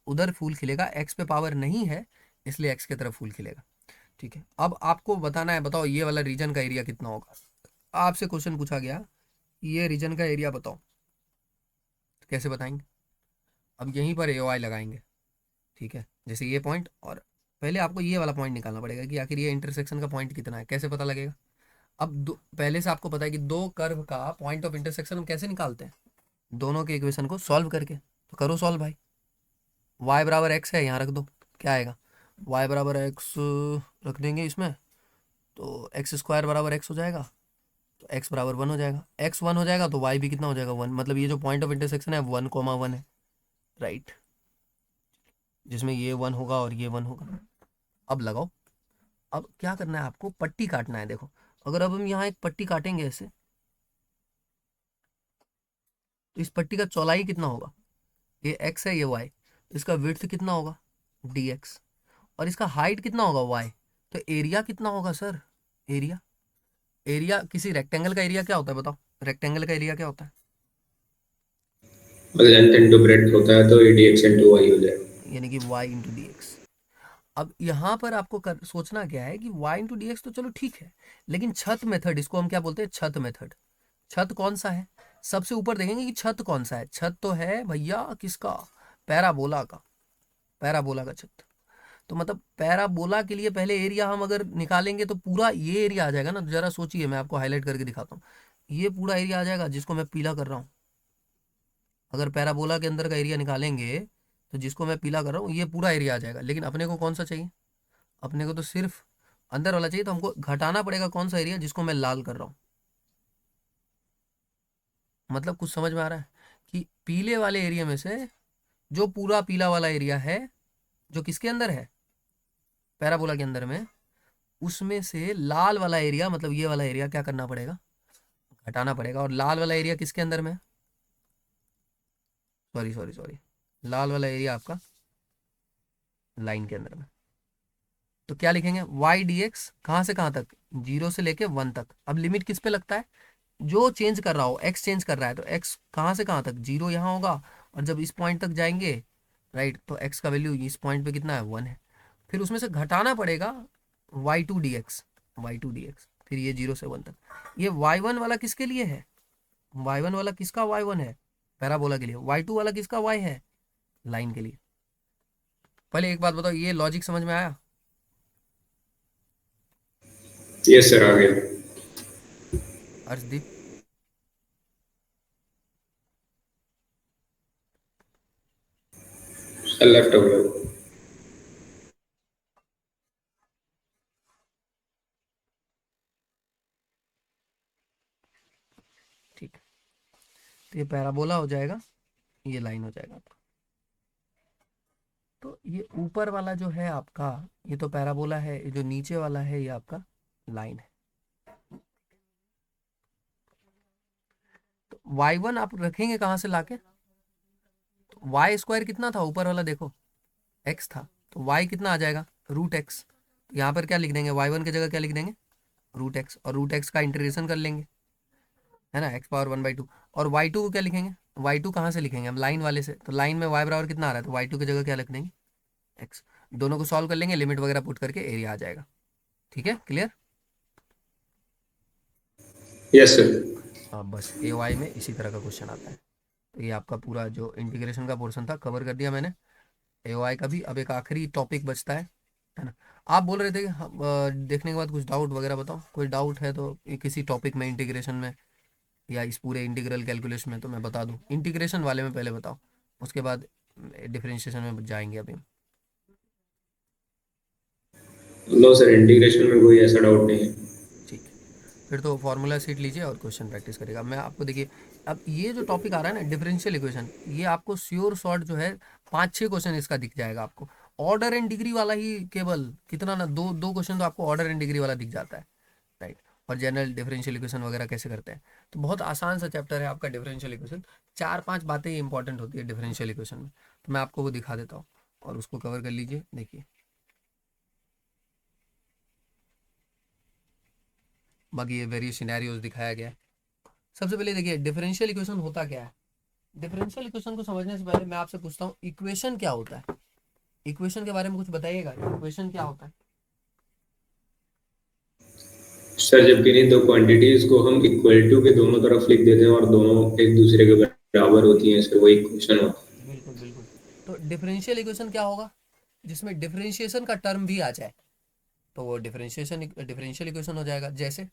उधर फूल खिलेगा। एक्स पे पावर नहीं है, इसलिए एक्स की तरफ फूल खिलेगा। ठीक है, अब आपको बताना है, बताओ ये वाला रीजन का एरिया कितना होगा। आपसे क्वेश्चन पूछा गया ये रीजन का एरिया बताओ, तो कैसे बताएंगे। अब यहीं पर ए लगाएंगे। ठीक है, जैसे ये पॉइंट, और पहले आपको ये वाला पॉइंट निकालना पड़ेगा कि आखिर ये इंटरसेक्शन का पॉइंट कितना है, कैसे पता लगेगा। अब पहले से आपको पता है कि दो कर्व का पॉइंट ऑफ इंटरसेक्शन हम कैसे निकालते हैं, दोनों के इक्वेशन को सॉल्व करके। तो करो सॉल्व भाई। y बराबर एक्स है, यहाँ रख दो, क्या आएगा, y बराबर एक्स रख देंगे इसमें, तो एक्स स्क्वायर बराबर एक्स हो जाएगा, तो एक्स बराबर वन हो जाएगा, एक्स वन हो जाएगा तो वाई भी कितना हो जाएगा, वन। मतलब ये जो पॉइंट ऑफ इंटरसेक्शन है 1,1 है, राइट, जिसमें ये वन होगा और ये वन होगा। अब लगाओ। अब क्या करना है आपको, पट्टी काटना है। देखो, अगर अब हम यहाँ एक पट्टी काटेंगे ऐसे, तो इस पट्टी का चौड़ाई कितना होगा, ये एक्स है ये वाई, इसका विड्थ कितना होगा डी एक्स, और इसका हाइट कितना होगा वाई। तो एरिया कितना होगा सर, एरिया, एरिया किसी रेक्टेंगल का एरिया क्या होता है बताओ, रेक्टेंगल का एरिया क्या होता है, लेंथ इंटू ब्रेड्थ होता है, तो ADX इंटू वाई हो जाएगा। यानी कि वाई इंटू डी एक्स। अब यहाँ पर आपको सोचना क्या है कि y इंटू डी एक्स तो चलो ठीक है, लेकिन छत मेथड, इसको हम क्या बोलते हैं, छत मेथड। छत कौन सा है, सबसे ऊपर देखेंगे कि छत कौन सा है। छत तो है भैया किसका, पैराबोला का, पैराबोला का छत। तो मतलब पैराबोला के लिए पहले एरिया हम अगर निकालेंगे तो पूरा ये एरिया आ जाएगा ना। तो जरा सोचिए, मैं आपको हाईलाइट करके दिखाता हूँ, ये पूरा एरिया आ जाएगा जिसको मैं पीला कर रहा हूँ। अगर पैराबोला के अंदर का एरिया निकालेंगे तो जिसको मैं पीला कर रहा हूँ ये पूरा एरिया आ जाएगा। लेकिन अपने को कौन सा चाहिए, अपने को तो सिर्फ अंदर वाला चाहिए, तो हमको घटाना पड़ेगा कौन सा एरिया, जिसको मैं लाल कर रहा हूँ। मतलब कुछ समझ में आ रहा है कि पीले वाले एरिया में से जो पूरा पीला वाला एरिया है, जो किसके अंदर है, पैराबोला के अंदर में, उसमें से लाल वाला एरिया, मतलब ये वाला एरिया क्या करना पड़ेगा, घटाना पड़ेगा। और लाल वाला एरिया किसके अंदर में, सॉरी सॉरी सॉरी, लाल वाला एरिया आपका लाइन के अंदर में। तो क्या लिखेंगे, वाई डी एक्स कहाँ से कहाँ तक, जीरो से लेके वन तक। अब लिमिट किस पे लगता है, जो चेंज कर रहा हो, एक्स चेंज कर रहा है, तो एक्स कहाँ से कहाँ तक, जीरो यहाँ होगा, और जब इस पॉइंट तक जाएंगे, राइट, तो एक्स का वैल्यू इस पॉइंट पे कितना है, वन है। फिर उसमें से घटाना पड़ेगा y two d x, y two d x, फिर ये जीरो से वन तक। ये वाई वन वाला किसके लिए है, वाई वन वाला किसका वाई वन है, पैराबोला के लिए। वाई टू वाला किसका वाई है, लाइन के लिए। पहले एक बात बताओ, ये लॉजिक समझ में आया। यस सर, आ गया। अर्शदीप, सर लेफ्ट हो गया। ठीक है, तो ये पैराबोला हो जाएगा, ये लाइन हो जाएगा आपका। तो ये ऊपर वाला जो है आपका, ये तो पैराबोला है, ये जो नीचे वाला है ये आपका लाइन है। तो वाई वन आप रखेंगे कहाँ से लाके, तो वाई स्क्वायर कितना था ऊपर वाला, देखो एक्स था, तो वाई कितना आ जाएगा, रूट एक्स। तो यहाँ पर क्या लिख देंगे, वाई वन की जगह क्या लिख देंगे, रूट एक्स, और रूट एक्स का इंटीग्रेशन कर लेंगे, है ना, x power one by two. और वाई टू को क्या लिखेंगे, वाई टू कहाँ से लिखेंगे हम, लाइन वाले से। तो लाइन में वाई बराबर कितना आ रहा है, तो वाई टू की जगह क्या लिख देंगे, एक्स। दोनों को सॉल्व कर लेंगे, लिमिट वगैरह पुट करके एरिया आ जाएगा। ठीक है, क्लियर। Yes sir. हाँ, बस ए वाई में इसी तरह का क्वेश्चन आता है। तो ये आपका पूरा जो इंटीग्रेशन का पोर्शन था कवर कर दिया मैंने, ए वाई का भी। अब एक आखिरी टॉपिक बचता है ना। आप बोल रहे थे कि देखने के बाद कुछ डाउट वगैरह बताओ, कोई डाउट है तो किसी टॉपिक में, इंटीग्रेशन में या इस पूरे इंटीग्रल कैलकुलेशन में, तो मैं बता दूं। इंटीग्रेशन वाले में पहले बताओ, उसके बाद डिफरेंशिएशन में जाएंगे अभी हम। नो सर, इंटीग्रेशन में कोई ऐसा डाउट नहीं है। ठीक है, फिर तो फॉर्मूला सीट लीजिए और क्वेश्चन प्रैक्टिस करेगा। मैं आपको देखिए, अब ये जो टॉपिक आ रहा है ना, डिफरेंशियल इक्वेशन, ये आपको श्योर शॉर्ट जो है 5-6 क्वेश्चन इसका दिख जाएगा आपको। ऑर्डर एंड डिग्री वाला ही केवल कितना ना, दो दो क्वेश्चन तो आपको ऑर्डर एंड डिग्री वाला दिख जाता है, राइट। और जनरल डिफरेंशियल इक्वेशन वगैरह कैसे करते हैं, तो बहुत आसान सा चैप्टर है आपका डिफरेंशियल इक्वेशन। 4-5 बातें इंपॉर्टेंट होती है डिफरेंशियल इक्वेशन में, तो मैं आपको वो दिखा देता हूँ और उसको कवर कर लीजिए। देखिए, बाकी ये वेरियस सिनेरियोज दिखाया गया है। सबसे पहले देखिए, डिफरेंशियल इक्वेशन होता क्या है। डिफरेंशियल इक्वेशन को समझने से पहले मैं आपसे पूछता हूँ, इक्वेशन क्या होता है। इक्वेशन के बारे में कुछ बताइएगा, इक्वेशन क्या होता है? सर जब किन्हीं दो क्वांटिटीज को हम इक्वल टू के दोनों तरफ लिख देते हैं और दोनों एक दूसरे के बराबर होती हैं, सर वो इक्वेशन होता बिल्कुल बिल्कुल। तो डिफरेंशियल इक्वेशन क्या होगा? जिसमें डिफरेंशिएशन का टर्म भी आ जाए तो वो डिफरेंशियल इक्वेशन हो जाएगा। जैसे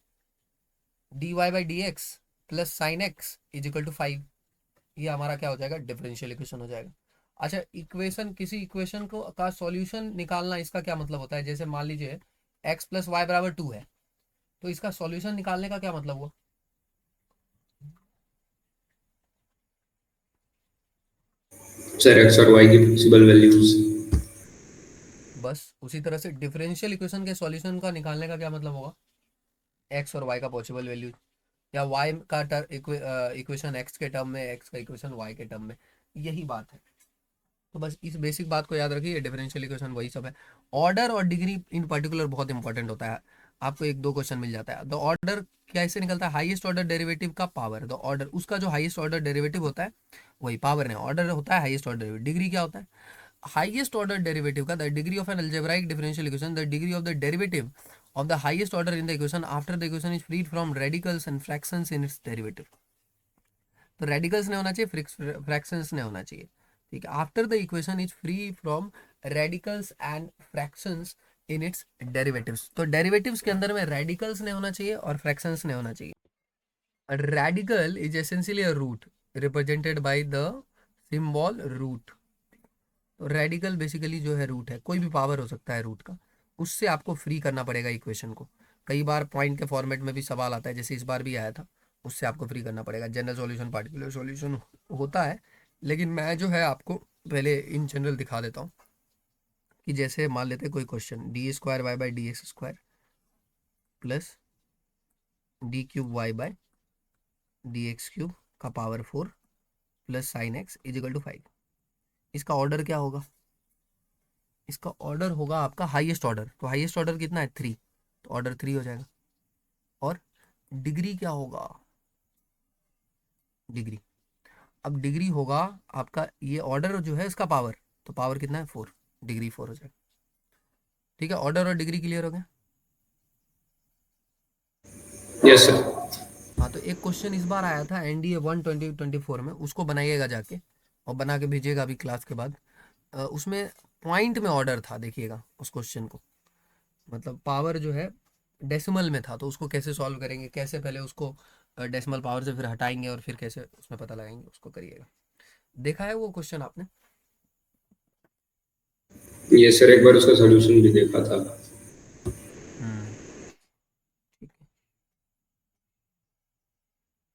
dy by D x plus sine x is equal to 5, ये हमारा क्या हो जाएगा? डिफरेंशियल इक्वेशन हो जाएगा। अच्छा, इक्वेशन, किसी इक्वेशन को का सॉल्यूशन निकालना, इसका क्या मतलब होता है? जैसे मान लीजिए x प्लस वाई बराबर 2 है, तो इसका सॉल्यूशन निकालने का क्या मतलब हुआ? है। सर एक्स और वाई की पॉसिबल वैल्यूज। बस उसी तरह से डिफरेंशियल इक्वेशन के सॉल्यूशन का निकालने का क्या मतलब होगा? एक्स और वाई का पॉसिबल वैल्यू, या वाई का इक्वेशन एक्स के टर्म में, एक्स का इक्वेशन वाई के टर्म में, यही बात है। तो बस इस बेसिक बात को याद रखिए, डिफरेंशियल इक्वेशन वही सब है। ऑर्डर और डिग्री इन पर्टिकुलर बहुत इंपॉर्टेंट होता है, आपको एक दो क्वेश्चन मिल जाता है। द ऑर्डर कैसे निकलता है? हाईएस्ट ऑर्डर डेरिवेटिव का पावर, द ऑर्डर, उसका जो हाईएस्ट ऑर्डर डेरिवेटिव होता है वही पावर है। ऑर्डर होता है हाईएस्ट ऑर्डर डेरिवेटिव। डिग्री क्या होता है? हाईएस्ट ऑर्डर डेरिवेटिव का, the degree of an algebraic differential equation, the degree of the derivative of the highest order in the equation after the equation is freed from radicals and fractions in its derivative. तो रेडिकल्स नहीं होना चाहिए, फ्रैक्शंस नहीं होना चाहिए, ठीक है। After the equation is free from radicals and fractions in its derivatives. तो डेरिवेटिव्स के अंदर में रेडिकल्स नहीं होना चाहिए और फ्रैक्शंस नहीं होना चाहिए। Radical is essentially a root represented by the symbol root. तो रेडिकल बेसिकली जो है रूट है, कोई भी पावर हो सकता है रूट का, उससे आपको फ्री करना पड़ेगा इक्वेशन को। कई बार पॉइंट के फॉर्मेट में भी सवाल आता है, जैसे इस बार भी आया था, उससे आपको फ्री करना पड़ेगा। जनरल सॉल्यूशन, पार्टिकुलर सॉल्यूशन होता है, लेकिन मैं जो है आपको पहले इन जनरल दिखा देता हूँ कि जैसे मान लेते हैं कोई question, D square Y by D X square plus D cube Y by D X cube का power 4 plus sine X equal to 5। इसका ऑर्डर क्या होगा? इसका ऑर्डर होगा आपका हाईएस्ट ऑर्डर। तो हाईएस्ट ऑर्डर कितना है? 3, तो ऑर्डर 3 हो जाएगा। और डिग्री क्या होगा? डिग्री, अब डिग्री होगा आपका, ये ऑर्डर जो है इसका पावर, तो पावर कितना है? 4, डिग्री 4 हो जाएगा। ठीक है, ऑर्डर और डिग्री क्लियर हो गया? Yes sir. हाँ, तो एक क्वेश्चन इस बार आया था एनडीए 1 2024 में, उसको बनाइएगा जाके और बना के भेजिएगा अभी क्लास के बाद। उसमें पॉइंट में ऑर्डर था, देखिएगा उस क्वेश्चन को, मतलब पावर जो है डेसिमल में था, तो उसको कैसे सॉल्व करेंगे, कैसे पहले उसको डेसिमल पावर से फिर हटाएंगे और फिर कैसे उसमें पता लगाएंगे, उसको करिएगा। देखा है वो क्वेश्चन आपने? ये सर एक बार उसका सॉल्यूशन भी देखा था। हम्म, ठीक है।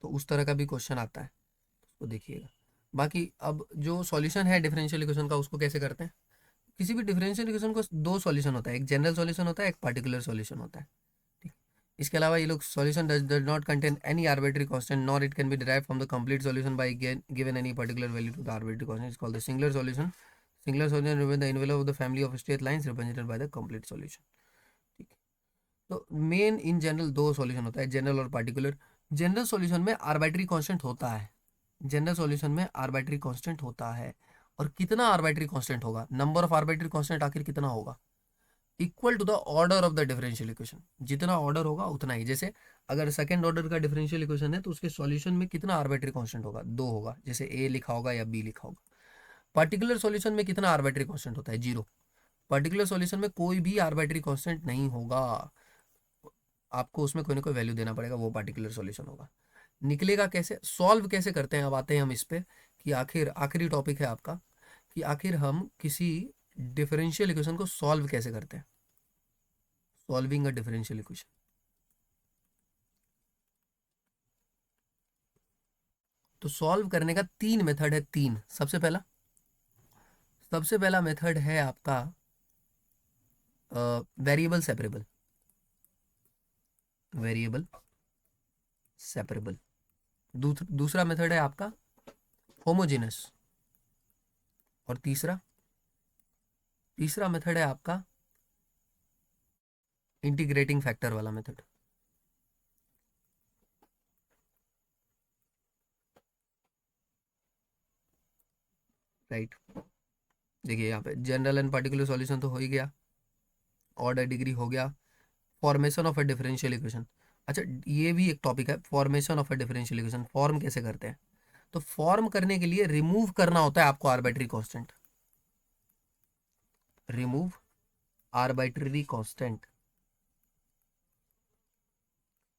तो उस तरह का भी क्वेश्चन आता है, उसको देखिएगा। बाकी अब जो सॉल्यूशन है डिफरेंशियल इक्वेशन का, उसको कैसे करते हैं? किसी भी डिफरेंशियल इक्वेशन को दो सॉल्यूशन होता है, एक जनरल सॉल्यूशन होता है, एक पार्टिकुलर सॉल्यूशन होता है, ठीक। इसके अलावा ये लोग, solution does not contain any arbitrary constant nor it can be derived from the complete solution by given any particular value to the arbitrary constant, is called the singular solution. Singular solution remain the envelope of the family of straight lines represented by the complete solution, ठीक है। तो मेन इन जनरल दो सॉल्यूशन होता है, जनरल और पार्टिकुलर। जनरल सॉल्यूशन में आर्बिट्री कांस्टेंट होता है, जनरल सॉल्यूशन में आर्बिट्री कांस्टेंट होता है। और कितना आर्बिट्री कांस्टेंट होगा? नंबर ऑफ आर्बिट्री कांस्टेंट आखिर कितना होगा? Equal to the order of the differential equation. जितना ऑर्डर होगा उतना ही। जैसे अगर सेकंड ऑर्डर का डिफरेंशियल इक्वेशन है तो उसके सॉल्यूशन में कितना आर्बिट्री कांस्टेंट होगा? 2 होगा, जैसे ए लिखा होगा या बी लिखा होगा। पर्टिकुलर सॉल्यूशन में कितना आर्बिट्री कांस्टेंट होता है? 0। पर्टिकुलर सॉल्यूशन में कोई भी आर्बिट्री कांस्टेंट नहीं होगा, आपको उसमें कोई ना कोई वैल्यू देना पड़ेगा, वो पार्टिकुलर सॉल्यूशन होगा। निकलेगा कैसे, सॉल्व कैसे करते हैं? अब आते हैं हम इस पे कि आखिर आखिरी टॉपिक है आपका, कि आखिर हम किसी डिफरेंशियल इक्वेशन को सॉल्व कैसे करते हैं। सॉल्विंग अ डिफरेंशियल इक्वेशन, तो सॉल्व करने का 3 मेथड है, 3। सबसे पहला मेथड है आपका वेरिएबल सेपरेबल, वेरिएबल सेपरेबल। दूसरा मेथड है आपका होमोजेनस। और तीसरा तीसरा मेथड है आपका इंटीग्रेटिंग फैक्टर वाला मेथड, राइट। देखिए यहाँ पे जनरल एंड पर्टिकुलर सॉल्यूशन तो हो ही गया, ऑर्डर डिग्री हो गया, formation of a differential equation. अच्छा ये भी एक टॉपिक है, formation of a differential equation, form कैसे करते हैं। तो फॉर्म करने के लिए रिमूव करना होता है आपको arbitrary constant, remove arbitrary constant.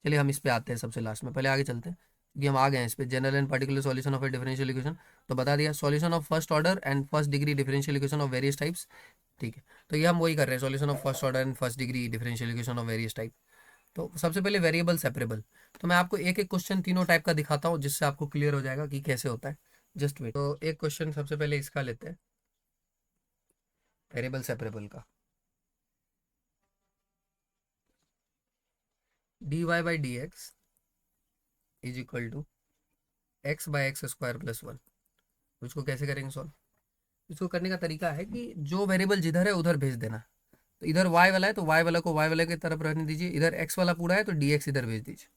चलिए हम इस पे आते हैं सबसे लास्ट में, पहले आगे चलते हैं क्योंकि हम आ गए हैं इस पे। General and particular solution of A differential equation तो बता दिया, solution of first order and first degree differential equation of various types. ठीक है, तो ये हम वही कर रहे हैं, solution of first order and first degree differential equation of various type. तो सबसे पहले वेरिएबल सेपरेबल, तो मैं आपको एक एक क्वेश्चन तीनों टाइप का दिखाता हूँ जिससे आपको क्लियर हो जाएगा कि कैसे होता है। Just wait. तो एक क्वेश्चन सबसे पहले इसका लेते हैं, वेरिएबल सेपरेबल का। dy by D x is equal to x by x square plus one. उसको कैसे करेंगे सॉल्व। इसको करने का तरीका है कि जो वेरिएबल जिधर है उधर भेज देना। तो इधर y वाला है तो y वाला को y वाले की तरफ रहने दीजिए, इधर x वाला पूरा है तो dx इधर भेज दीजिए।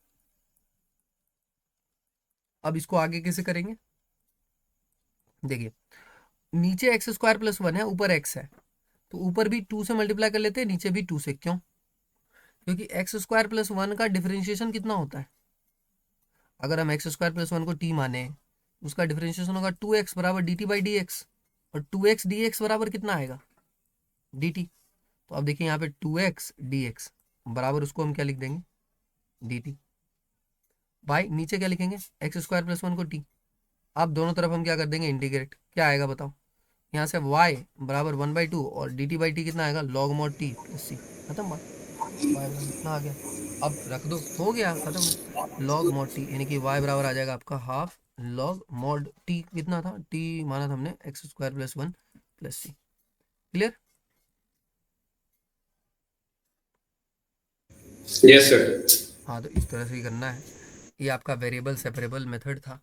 अब इसको आगे कैसे करेंगे, देखिए नीचे एक्स स्क्वायर प्लस वन है, ऊपर x है, तो ऊपर भी 2 से मल्टीप्लाई कर लेते हैं, नीचे भी 2 से। क्यों, क्योंकि एक्स स्क्वायर प्लस वन का डिफरेंशिएशन कितना होता है, अगर हम एक्स स्क्वायर प्लस वन को t माने, उसका डिफरेंशिएशन होगा 2x बराबर D T by D X, और 2x dx बराबर कितना आएगा dt। तो अब देखिए यहाँ पे 2x dx बराबर, उसको हम क्या लिख देंगे dt, बाई नीचे क्या लिखेंगे एक्स स्क्वायर प्लस वन को t। अब दोनों तरफ हम क्या कर देंगे इंटीग्रेट, क्या आएगा बताओ, यहाँ से y बराबर 1/2 और dt बाई टी कितना आएगा log mod t plus c। खत्म बात, y बराबर कितना आ गया, अब रख दो, हो गया खत्म। लॉग मॉड t यानी कि y बराबर आ जाएगा आपका हाफ लॉग मॉड t, कितना था t माना था हमने X square plus one plus C. Clear. Yes sir. हाँ तो इस तरह से ही करना है, ये आपका वेरिएबल सेपरेबल मेथड था।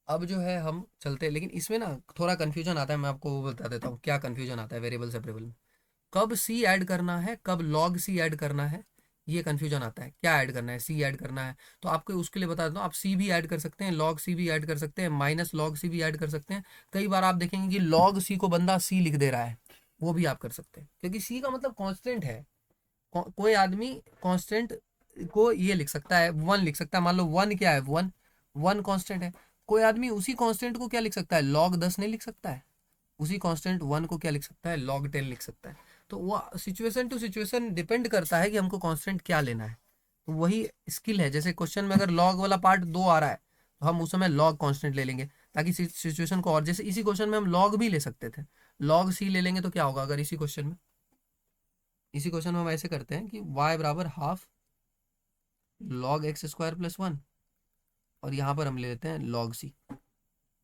अब जो है हम चलते हैं, लेकिन इसमें ना थोड़ा कन्फ्यूजन आता है, मैं आपको वो बता देता हूँ क्या कन्फ्यूजन आता है वेरिएबल सेपरेबल में। कब सी ऐड करना है, कब लॉग सी ऐड करना है, ये कन्फ्यूजन आता है। क्या ऐड करना है, सी ऐड करना है, तो आपको उसके लिए बता देता हूँ, आप सी भी ऐड कर सकते हैं, लॉग सी भी ऐड कर सकते हैं, माइनस लॉग सी भी ऐड कर सकते हैं। कई बार आप देखेंगे कि लॉग सी को बंदा सी लिख दे रहा है, वो भी आप कर सकते हैं क्योंकि सी का मतलब कांस्टेंट है। कोई आदमी कांस्टेंट को ये लिख सकता है, वन लिख सकता है, मान लो वन क्या है, वन वन कांस्टेंट है। कोई आदमी उसी कांस्टेंट को क्या लिख सकता है, लॉग 10 नहीं लिख सकता है, उसी कांस्टेंट वन को क्या लिख सकता है, लॉग 10 लिख सकता है। तो वो सिचुएशन टू सिचुएशन डिपेंड करता है कि हमको कांस्टेंट क्या लेना है। तो वही स्किल है, जैसे क्वेश्चन में अगर लॉग वाला पार्ट 2 आ रहा है तो हम उस समय लॉग कांस्टेंट ले लेंगे ताकि सिचुएशन को, और जैसे इसी क्वेश्चन में हम लॉग भी ले सकते थे, लॉग सी ले लेंगे तो क्या होगा, अगर इसी क्वेश्चन में हम ऐसे करते हैं कि y बराबर half log x square plus one, और यहाँ पर हम ले लेते हैं लॉग सी।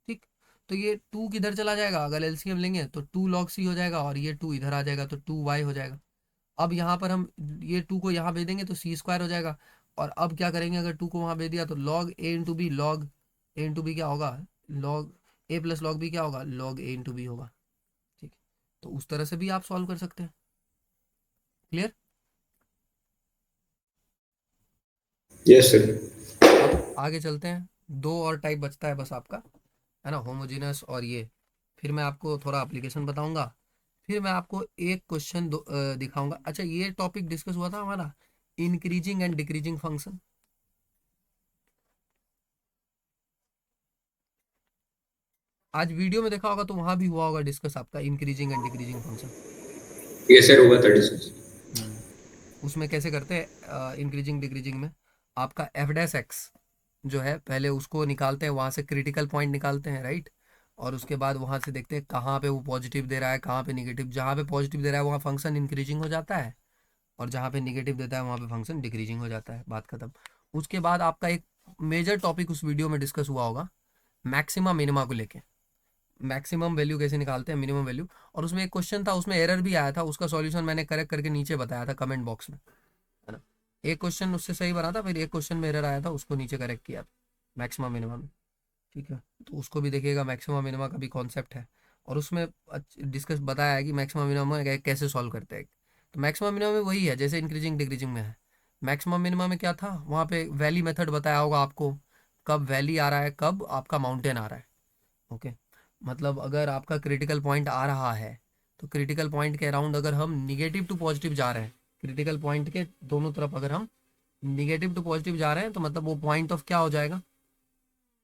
ठीक, तो ये 2 किधर चला जाएगा, अगर एलसीएम लेंगे तो 2 लॉग सी हो जाएगा, और ये 2 इधर आ जाएगा तो 2y हो जाएगा। अब यहाँ पर हम ये 2 को यहाँ भेज देंगे तो सी स्क्वायर हो जाएगा। और अब क्या करेंगे, अगर 2 को वहाँ भेज दिया तो लॉग ए इंटू बी, लॉग ए इंटू बी क्या होगा, लॉग ए प्लस लॉग बी क्या होगा, लॉग ए इंटू बी होगा। ठीक, तो उस तरह से भी आप सॉल्व कर सकते हैं। क्लियर। Yes sir. अब आगे चलते हैं, 2 और टाइप बचता है बस आपका, है ना, होमोजेनस और ये। फिर मैं आपको थोड़ा एप्लीकेशन बताऊंगा, फिर मैं आपको एक क्वेश्चन दिखाऊंगा। अच्छा ये टॉपिक डिस्कस हुआ था हमारा इंक्रीजिंग एंड डिक्रीजिंग फंक्शन, आज वीडियो में देखा होगा तो वहां भी हुआ होगा डिस्कस आपका increasing and decreasing function. Yes sir, हुआ था डिस्कस। उसमें कैसे करते हैं इंक्रीजिंग डिक्रीजिंग में, आपका एफ डैश एक्स जो है पहले उसको निकालते हैं, वहां से क्रिटिकल पॉइंट निकालते हैं, राइट। और उसके बाद वहां से देखते हैं कहाँ पे वो पॉजिटिव दे रहा है, कहाँ पे निगेटिव। जहाँ पे पॉजिटिव दे रहा है वहाँ फंक्शन इंक्रीजिंग हो जाता है, और जहाँ पे निगेटिव देता है वहाँ पे फंक्शन डिक्रीजिंग हो जाता है, बात खत्म। उसके बाद आपका एक मेजर टॉपिक उस वीडियो में डिस्कस हुआ होगा मैक्सिमा मिनिमा को लेके, मैक्सिमम वैल्यू कैसे निकालते हैं, मिनिमम वैल्यू। और उसमें एक क्वेश्चन था, उसमें एरर भी आया था, उसका सॉल्यूशन मैंने करेक्ट करके नीचे बताया था कमेंट बॉक्स में, है ना। एक क्वेश्चन उससे सही बना था, फिर एक क्वेश्चन में एरर आया था, उसको नीचे करेक्ट किया मैक्सिमम मिनिमम में। ठीक है, तो उसको भी देखिएगा, मैक्सिमम मिनिमा का भी कॉन्सेप्ट है, और उसमें डिस्कस बताया है कि मैक्सिमम मिनिमम कैसे सॉल्व करते हैं। तो मैक्सिमम मिनिमम में वही है जैसे इंक्रीजिंग डिक्रीजिंग में है। मैक्सिमम मिनिमम में क्या था, वहाँ पे वैली मेथड बताया होगा आपको, कब वैली आ रहा है, कब आपका माउंटेन आ रहा है। ओके, मतलब अगर आपका क्रिटिकल पॉइंट आ रहा है तो क्रिटिकल पॉइंट के अराउंड अगर हम निगेटिव टू पॉजिटिव जा रहे हैं, क्रिटिकल पॉइंट के दोनों तरफ अगर हम निगेटिव टू पॉजिटिव जा रहे हैं, तो मतलब वो पॉइंट ऑफ क्या हो जाएगा,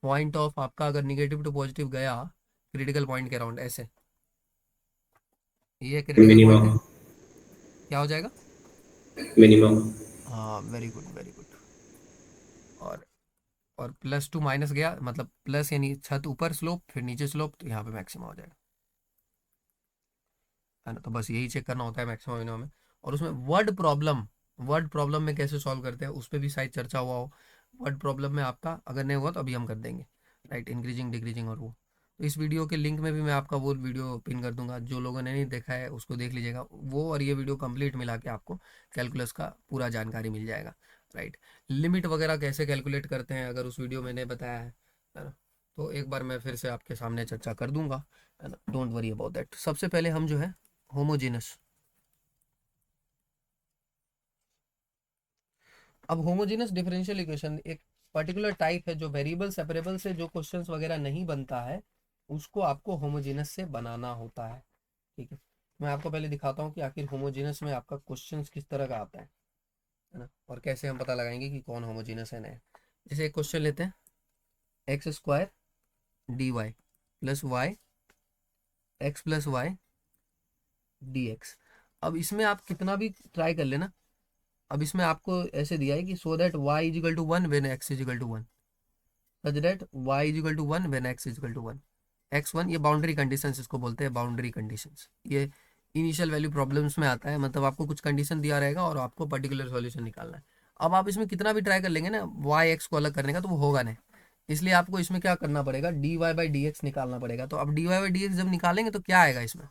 पॉइंट ऑफ आपका अगर निगेटिव टू पॉजिटिव गया क्रिटिकल पॉइंट के अराउंड ऐसे, ये क्रिटिकल पॉइंट है, मिनिमम। क्या हो जाएगा? मिनिमम। हाँ, वेरी गुड वेरी गुड। और प्लस टू माइनस गया, मतलब प्लस यानी छत ऊपर स्लोप फिर नीचे स्लोप, तो यहाँ पे मैक्सिमम हो जाएगा, है ना। तो बस यही चेक करना होता है मैक्सिमम मिनिमम में। और उसमें वर्ड प्रॉब्लम में कैसे सॉल्व करते हैं उस पर भी शायद चर्चा हुआ हो। वर्ड प्रॉब्लम में आपका अगर नहीं हुआ तो अभी हम कर देंगे, राइट, इंक्रीजिंग डिक्रीजिंग और वो। तो इस वीडियो के लिंक में भी मैं आपका वो वीडियो पिन कर दूंगा, जो लोगों ने नहीं देखा है उसको देख लीजिएगा, वो और ये वीडियो कंप्लीट मिला के आपको कैलकुलस का पूरा जानकारी मिल जाएगा, राइट। लिमिट वगैरह कैसे कैलकुलेट करते हैं अगर उस वीडियो में नहीं बताया है ना, तो एक बार मैं फिर से आपके सामने चर्चा कर दूंगा, है ना, डोंट वरी अबाउट दैट। सबसे पहले हम जो है होमोजेनस, अब होमोजेनस डिफरेंशियल इक्वेशन एक पर्टिकुलर टाइप है जो वेरिएबल सेपरेबल से जो क्वेश्चंस वगैरह नहीं बनता है उसको आपको होमोजेनस से बनाना होता है, ठीक है। मैं आपको पहले दिखाता हूँ कि आखिर होमोजेनस में आपका क्वेश्चंस किस तरह का आता है ना, और कैसे हम पता लगाएंगे कि कौन होमोजेनस है नया। जैसे एक क्वेश्चन लेते हैं, x square d Y plus y x plus y d x. अब इसमें आप कितना भी ट्राई कर लेना, अब इसमें आपको ऐसे दिया है कि so that y is equal to one when x is equal to one, such that y is equal to one when x is equal to one, x one, ये बाउंड्री कंडीशंस इसको बोलते हैं, बाउंड्री कंडीशंस। ये इनिशियल वैल्यू प्रॉब्लम्स में आता है, मतलब आपको कुछ कंडीशन दिया रहेगा और आपको पर्टिकुलर सॉल्यूशन निकालना है। अब आप इसमें कितना भी ट्राई कर लेंगे ना y x को अलग करने का, तो वो होगा नहीं, इसलिए आपको इसमें क्या करना पड़ेगा, d y by D x निकालना पड़ेगा। तो अब d y by D x जब निकालेंगे तो क्या आएगा इसमें,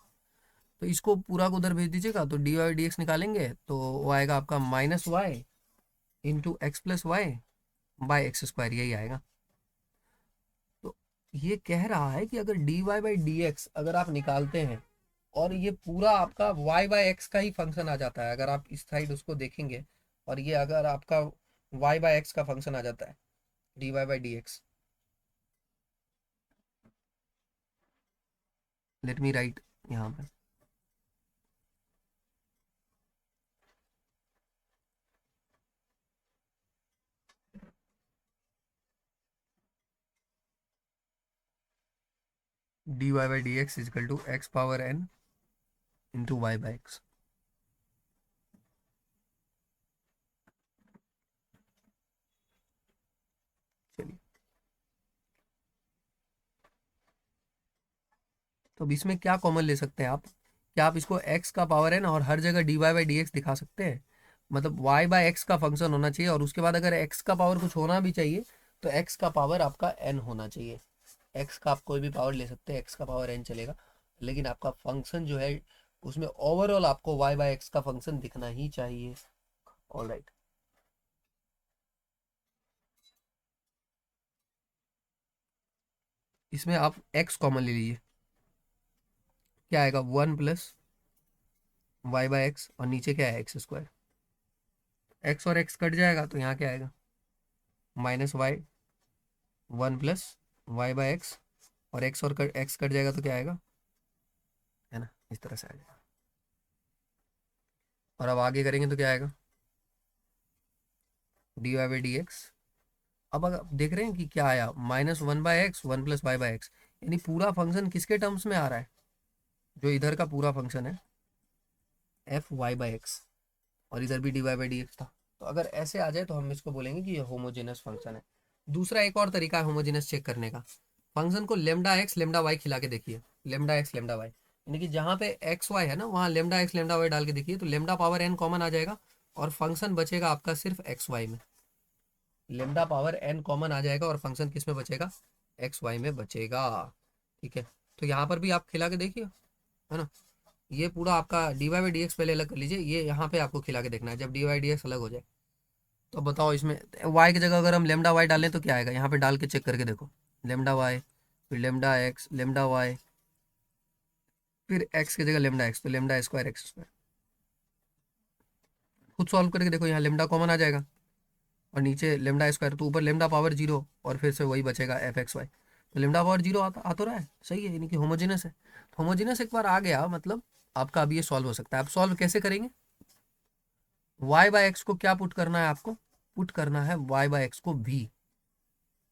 तो इसको पूरा को उधर भेज दीजिएगा, तो डी वाई डी एक्स निकालेंगे तो वो आएगा आपका minus y into x plus y by x square, यही आएगा। तो ये कह रहा है कि अगर d y by D x अगर आप निकालते हैं और ये पूरा आपका वाई बाई एक्स का ही फंक्शन आ जाता है, अगर आप इस साइड उसको देखेंगे और ये अगर आपका वाई बाई एक्स का फंक्शन आ जाता है, d y by D x, let me write यहाँ पे, d y by D x equal to x power n into y by x. चलिए, तो अब इसमें क्या कॉमन ले सकते हैं आप, क्या आप इसको x का पावर है ना और हर जगह d y by D x दिखा सकते हैं, मतलब y बाय एक्स का फंक्शन होना चाहिए और उसके बाद अगर x का पावर कुछ होना भी चाहिए तो x का पावर आपका n होना चाहिए। x का आप कोई भी पावर ले सकते हैं, x का पावर n चलेगा, लेकिन आपका फंक्शन जो है उसमें ओवरऑल आपको y बाय एक्स का फंक्शन दिखना ही चाहिए। ऑलराइट, इसमें आप x कॉमन ले लीजिए, क्या आएगा, one plus y by x और नीचे क्या है एक्स स्क्वायर, एक्स और एक्स कट जाएगा तो यहाँ क्या आएगा, minus y one plus y by x, और एक्स और एक्स कट जाएगा तो क्या आएगा, है ना, इस तरह से आ जाएगा। और अब आगे करेंगे तो क्या आएगा, d y by D x. अब अगर आप देख रहे हैं कि क्या आया, minus one by x one plus y by x, यानी पूरा फंक्शन किसके टर्म्स में आ रहा है, जो इधर का पूरा फंक्शन है एफ वाई बाई एक्स, और इधर भी d y by D x था। तो अगर ऐसे आ जाए तो हम इसको बोलेंगे कि ये होमोजेनस फंक्शन है। दूसरा एक और तरीका है होमोजेनस चेक करने का, फंक्शन को लेमडा एक्स लेमडा वाई खिला के देखिए, लेमडा एक्स लेमडा वाई, यानी कि जहाँ पे एक्स वाई है ना वहाँ लेमडा एक्स लेमडा वाई डाल के देखिए, तो लेमडा पावर एन कॉमन आ जाएगा और फंक्शन बचेगा आपका सिर्फ एक्स वाई में, लेमडा पावर एन कॉमन आ जाएगा और फंक्शन किस में बचेगा, एक्स वाई में बचेगा, ठीक है। तो यहाँ पर भी आप खिला के देखिए, है ना, ये पूरा आपका d y by D x पहले अलग कर लीजिए, ये यहाँ पे आपको खिला के देखना है जब डी वाई डी एक्स अलग हो जाए। तो बताओ इसमें y की जगह अगर हम लेमडा वाई डालें तो क्या आएगा, यहाँ पे डाल के चेक करके देखो, लेमडा वाई फिर लेमडा एक्स लेमडा वाई फिर x की जगह लेमडा एक्स, तो लेमडा स्क्वायर एक्स स्क्वायर, खुद सॉल्व करके देखो, यहाँ लेमडा कॉमन आ जाएगा और नीचे लेमडा स्क्वायर, तो ऊपर लेमडा पावर जीरो और फिर से वही बचेगा एफ एक्स वाई, तो लेमडा पावर जीरो आ तो रहा है, सही है, यानी कि होमोजेनस है। होमोजेनस एक बार आ गया मतलब आपका अब ये सॉल्व हो सकता है। आप सॉल्व कैसे करेंगे, y बाय एक्स को क्या पुट करना है आपको, पुट करना है y बाय एक्स को v,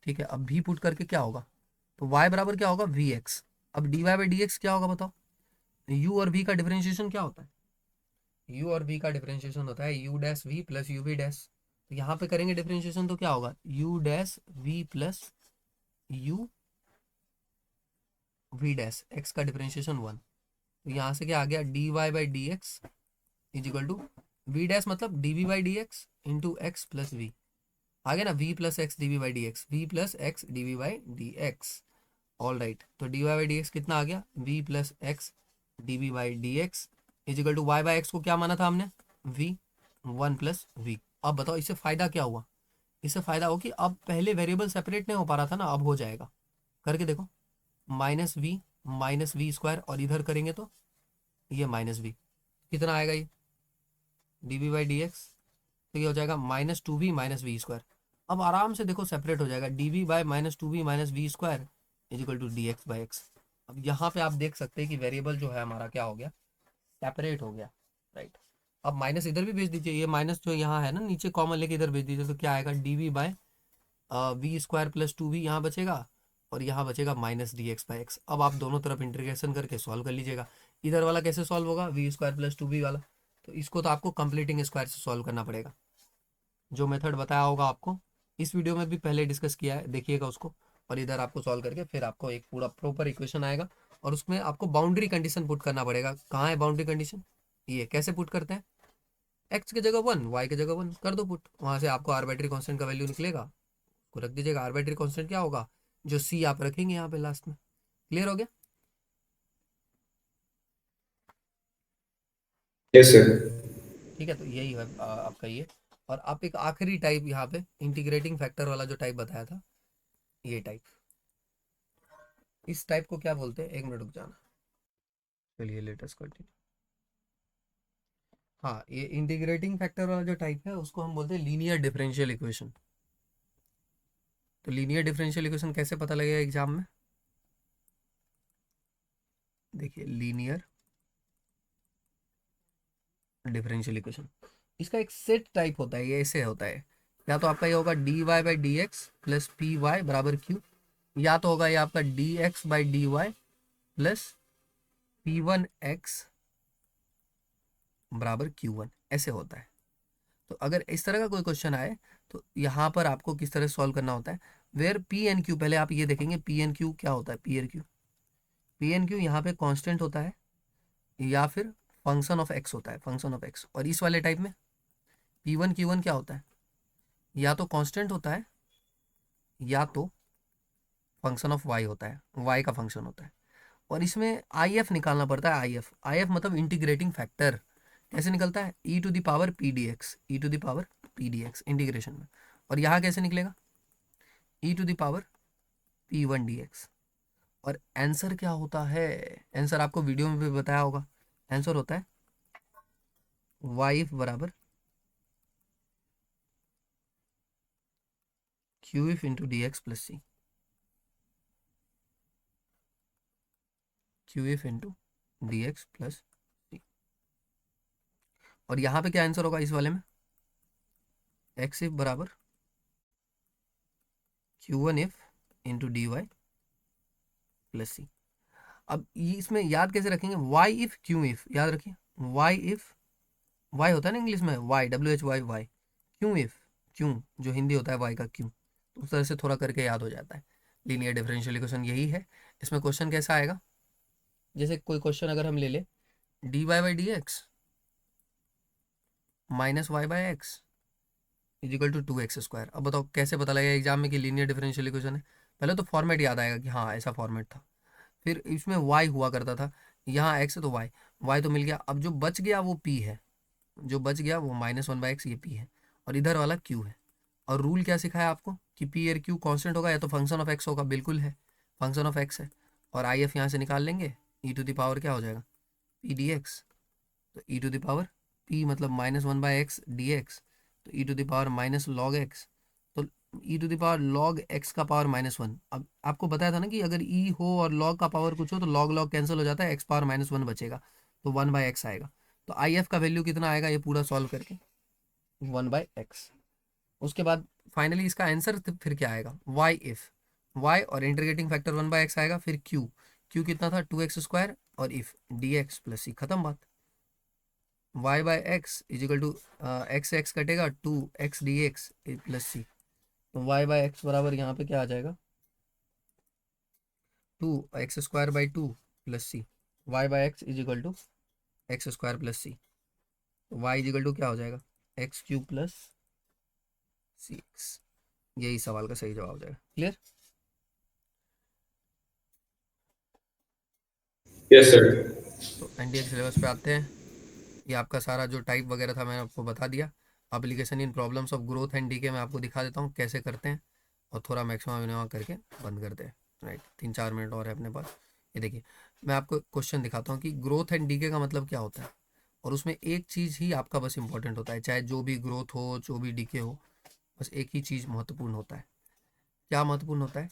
ठीक है। अब v पुट करके क्या होगा, तो y बराबर क्या होगा vx। अब dy बाई डी एक्स क्या होगा बताओ, u और v का डिफरेंशिएशन क्या होता है, u और v का डिफरेंशिएशन होता है u dash v plus u v dash. तो यहाँ पे करेंगे डिफरेंशिएशन तो क्या होगा u dash v plus u v dash, x का डिफरेंशिएशन 1। तो यहाँ से क्या आ गया dy by D x is equal to v dash मतलब dv by D x into x plus v, आ गया ना, v plus x d v by D x, v plus x d v by D x. All right, तो d y by D x कितना आ गया, v plus x d v by D x is equal to y by x को क्या माना था हमने, v, 1 प्लस वी। अब बताओ इससे फायदा क्या हुआ, इससे फायदा हो कि अब पहले वेरिएबल सेपरेट नहीं हो पा रहा था ना, अब हो जाएगा। करके देखो, माइनस वी स्क्वायर, और इधर करेंगे तो ये माइनस वी, कितना आएगा ये d v by D x, तो ये हो जाएगा minus two v minus v square. अब आराम से देखो सेपरेट हो जाएगा, d v by minus two v minus v square is equal to d x by x. अब यहाँ पे आप देख सकते हैं कि वेरिएबल जो है हमारा क्या हो गया, सेपरेट हो गया, राइट। अब माइनस इधर भी भेज दीजिए, ये माइनस जो यहाँ है ना नीचे कॉमन लेके इधर भेज दीजिए, तो क्या आएगा d v by v square plus two v यहाँ बचेगा, और यहाँ बचेगा minus d x by x. अब आप दोनों तरफ इंटीग्रेशन करके सॉल्व कर लीजिएगा। इधर वाला कैसे सॉल्व होगा, v square plus two v वाला, तो इसको तो आपको कंप्लीटिंग स्क्वायर से सॉल्व करना पड़ेगा। जो मेथड बताया होगा आपको इस वीडियो में भी पहले डिस्कस किया है, देखिएगा उसको, और इधर आपको सॉल्व करके फिर आपको एक पूरा प्रॉपर इक्वेशन आएगा, और उसमें आपको बाउंड्री कंडीशन पुट करना पड़ेगा। कहाँ है बाउंड्री कंडीशन, ये कैसे पुट करते हैं, एक्स की जगह 1, वाई की जगह 1 कर दो पुट, वहां से आपको आर्बिट्री कांस्टेंट का वैल्यू निकलेगा, को रख दीजिएगा। आर्बिट्री कांस्टेंट क्या होगा, जो सी आप रखेंगे यहाँ पे लास्ट में। क्लियर हो गया, यस सर। ठीक है। तो यही है आपका ये। और आप एक आखिरी टाइप यहाँ पे इंटीग्रेटिंग फैक्टर वाला जो टाइप बताया था, ये टाइप, इस टाइप को क्या बोलते हैं, एक मिनट रुक जाना, चलिए लेटेस्ट कंटिन्यू। हाँ, ये इंटीग्रेटिंग फैक्टर वाला जो टाइप है उसको हम बोलते हैं लीनियर डिफरेंशियल इक्वेशन। तो लीनियर डिफरेंशियल इक्वेशन कैसे पता लगेगा एग्जाम में, देखिए लीनियर डिफरेंशियल इक्वेशन, इसका एक सेट टाइप होता है, ये ऐसे होता है, या तो आपका ये होगा d y by D x plus p y बराबर क्यू, या तो होगा ये आपका d x by d Y plus p one x बराबर क्यू वन, ऐसे होता है। तो अगर इस तरह का कोई क्वेश्चन आए तो यहाँ पर आपको किस तरह सॉल्व करना होता है, वेयर पी एन क्यू, पहले आप ये देखेंगे पी एन क्यू क्या होता है, पी एन क्यू यहाँ पे कांस्टेंट होता है या फिर फंक्शन ऑफ एक्स होता है, फंक्शन ऑफ एक्स। और इस वाले टाइप में पी वन क्यू वन क्या होता है, या तो कांस्टेंट होता है या तो फंक्शन ऑफ वाई होता है, वाई का फंक्शन होता है। और इसमें आई एफ निकालना पड़ता है, आई एफ मतलब इंटीग्रेटिंग फैक्टर। कैसे निकलता है, E to the power P D X, E to the power P D X integration में। और यहाँ कैसे निकलेगा, E to the power P one D X. और आंसर क्या होता है, आंसर आपको वीडियो में भी बताया होगा, आंसर होता है वाई इफ बराबर Q IF into D x plus C, Q IF into D x plus C. और यहाँ पे क्या आंसर होगा इस वाले में, एक्स इफ बराबर Q one IF into D Y plus C. अब ये इसमें याद कैसे रखेंगे, वाई इफ क्यू इफ, याद रखिए वाई इफ, वाई होता है ना इंग्लिश में why, W H Y why, क्यू इफ, क्यू जो हिंदी होता है वाई का क्यू, तो उस तरह से थोड़ा करके याद हो जाता है। लीनियर डिफरेंशियल इक्वेशन यही है। इसमें क्वेश्चन कैसा आएगा, जैसे कोई क्वेश्चन अगर हम ले ले, d y by D x minus y by x is equal to two x square. अब बताओ कैसे पता लगेगा एग्जाम में कि लीनियर डिफरेंशियल इक्वेशन है, पहले तो फॉर्मेट याद आएगा कि हाँ ऐसा फॉर्मेट था, फिर इसमें y हुआ करता था, यहाँ x है तो y तो मिल गया। अब जो बच गया वो p है, जो बच गया वो माइनस वन बाई एक्स, ये p है, और इधर वाला q है। और रूल क्या सिखाया आपको कि p और q कांस्टेंट होगा या तो फंक्शन ऑफ x होगा, बिल्कुल है फंक्शन ऑफ x है। और आई एफ यहाँ से निकाल लेंगे, ई टू द पावर क्या हो जाएगा पी डी एक्स, तो E to the power p मतलब minus one by X D x, तो E to the power minus log X, तो E to the power log X का पावर माइनस वन। अब आपको बताया था ना कि अगर ई हो और लॉग का पावर कुछ हो तो लॉग लॉग कैंसिल हो जाता है, एक्स पावर माइनस वन बचेगा, तो 1/x आएगा। तो आई एफ का वैल्यू कितना आएगा ये पूरा सॉल्व करके, 1/x। उसके बाद फाइनली इसका आंसर फिर क्या आएगा, वाई इफ वाई और इंटीग्रेटिंग फैक्टर 1/x आएगा, फिर क्यू, क्यू कितना था 2x² और इफ dx प्लस सी, खत्म बात। y/x is equal to x x कटेगा 2x dx प्लस सी, तो y/x बराबर यहाँ पे क्या आ जाएगा 2x²/2 plus C, y/x is equal to x² plus C, तो y इज इक्वल टू क्या हो जाएगा x³ प्लस cx। यही सवाल का सही जवाब हो जाएगा। क्लियर? Yes sir. तो एनडीए के सिलेबस पे आते हैं। ये आपका सारा जो टाइप वगैरह था मैंने आपको बता दिया। Application in problems of growth and decay मैं आपको दिखा देता हूँ कैसे करते हैं, और थोड़ा मैक्सिमम मिनिमम करके बंद करते हैं। राइट, 3-4 मिनट और है अपने पास। ये देखिए, मैं आपको क्वेश्चन दिखाता हूँ कि ग्रोथ एंड डीके का मतलब क्या होता है, और उसमें एक चीज़ ही आपका बस इंपॉर्टेंट होता है, चाहे जो भी ग्रोथ हो जो भी डीके हो, बस एक ही चीज़ महत्वपूर्ण होता है। क्या महत्वपूर्ण होता है?